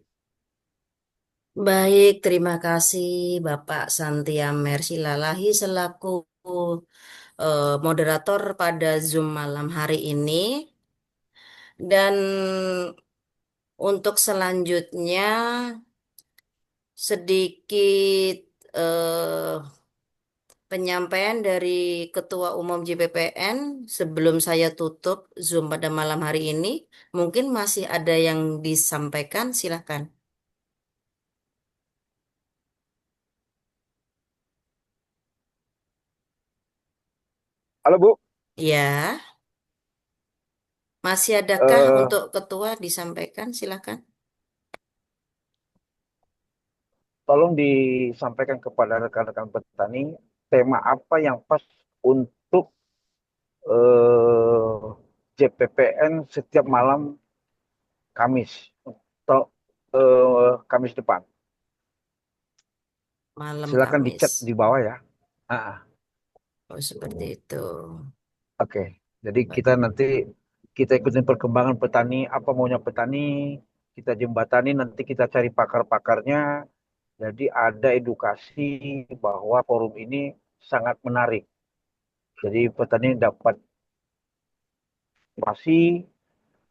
Baik, terima kasih Bapak Santia Mersilalahi selaku moderator pada Zoom malam hari ini. Dan untuk selanjutnya sedikit penyampaian dari Ketua Umum JPPN sebelum saya tutup Zoom pada malam hari ini. Mungkin masih ada yang disampaikan, silakan. Halo Bu, Ya, masih adakah Eh, untuk Ketua disampaikan, silakan. tolong disampaikan kepada rekan-rekan petani tema apa yang pas untuk eh, JPPN setiap malam Kamis atau Kamis depan. Malam Silakan Kamis. dicat di bawah ya. Ah, Oh, seperti itu. oke. Jadi Baik. kita nanti kita ikutin perkembangan petani, apa maunya petani, kita jembatani, nanti kita cari pakar-pakarnya. Jadi ada edukasi bahwa forum ini sangat menarik. Jadi petani dapat informasi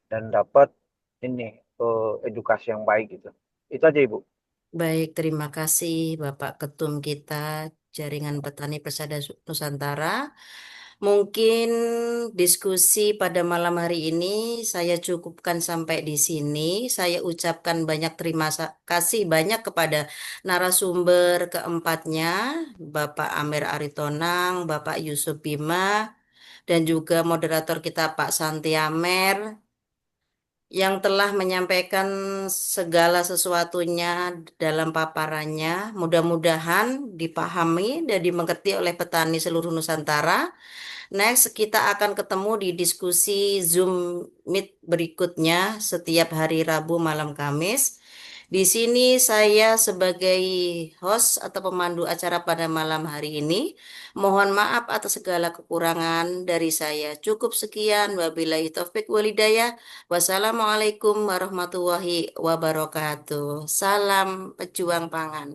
dan dapat ini edukasi yang baik gitu. Itu aja Ibu. Baik, terima kasih Bapak Ketum kita Jaringan Petani Persada Nusantara. Mungkin diskusi pada malam hari ini saya cukupkan sampai di sini. Saya ucapkan banyak terima kasih banyak kepada narasumber keempatnya, Bapak Amir Aritonang, Bapak Yusuf Bima, dan juga moderator kita Pak Santi Amer yang telah menyampaikan segala sesuatunya dalam paparannya. Mudah-mudahan dipahami dan dimengerti oleh petani seluruh Nusantara. Next, kita akan ketemu di diskusi Zoom Meet berikutnya setiap hari Rabu malam Kamis. Di sini saya sebagai host atau pemandu acara pada malam hari ini, mohon maaf atas segala kekurangan dari saya. Cukup sekian, wabillahi taufik walhidayah. Wassalamualaikum warahmatullahi wabarakatuh. Salam pejuang pangan.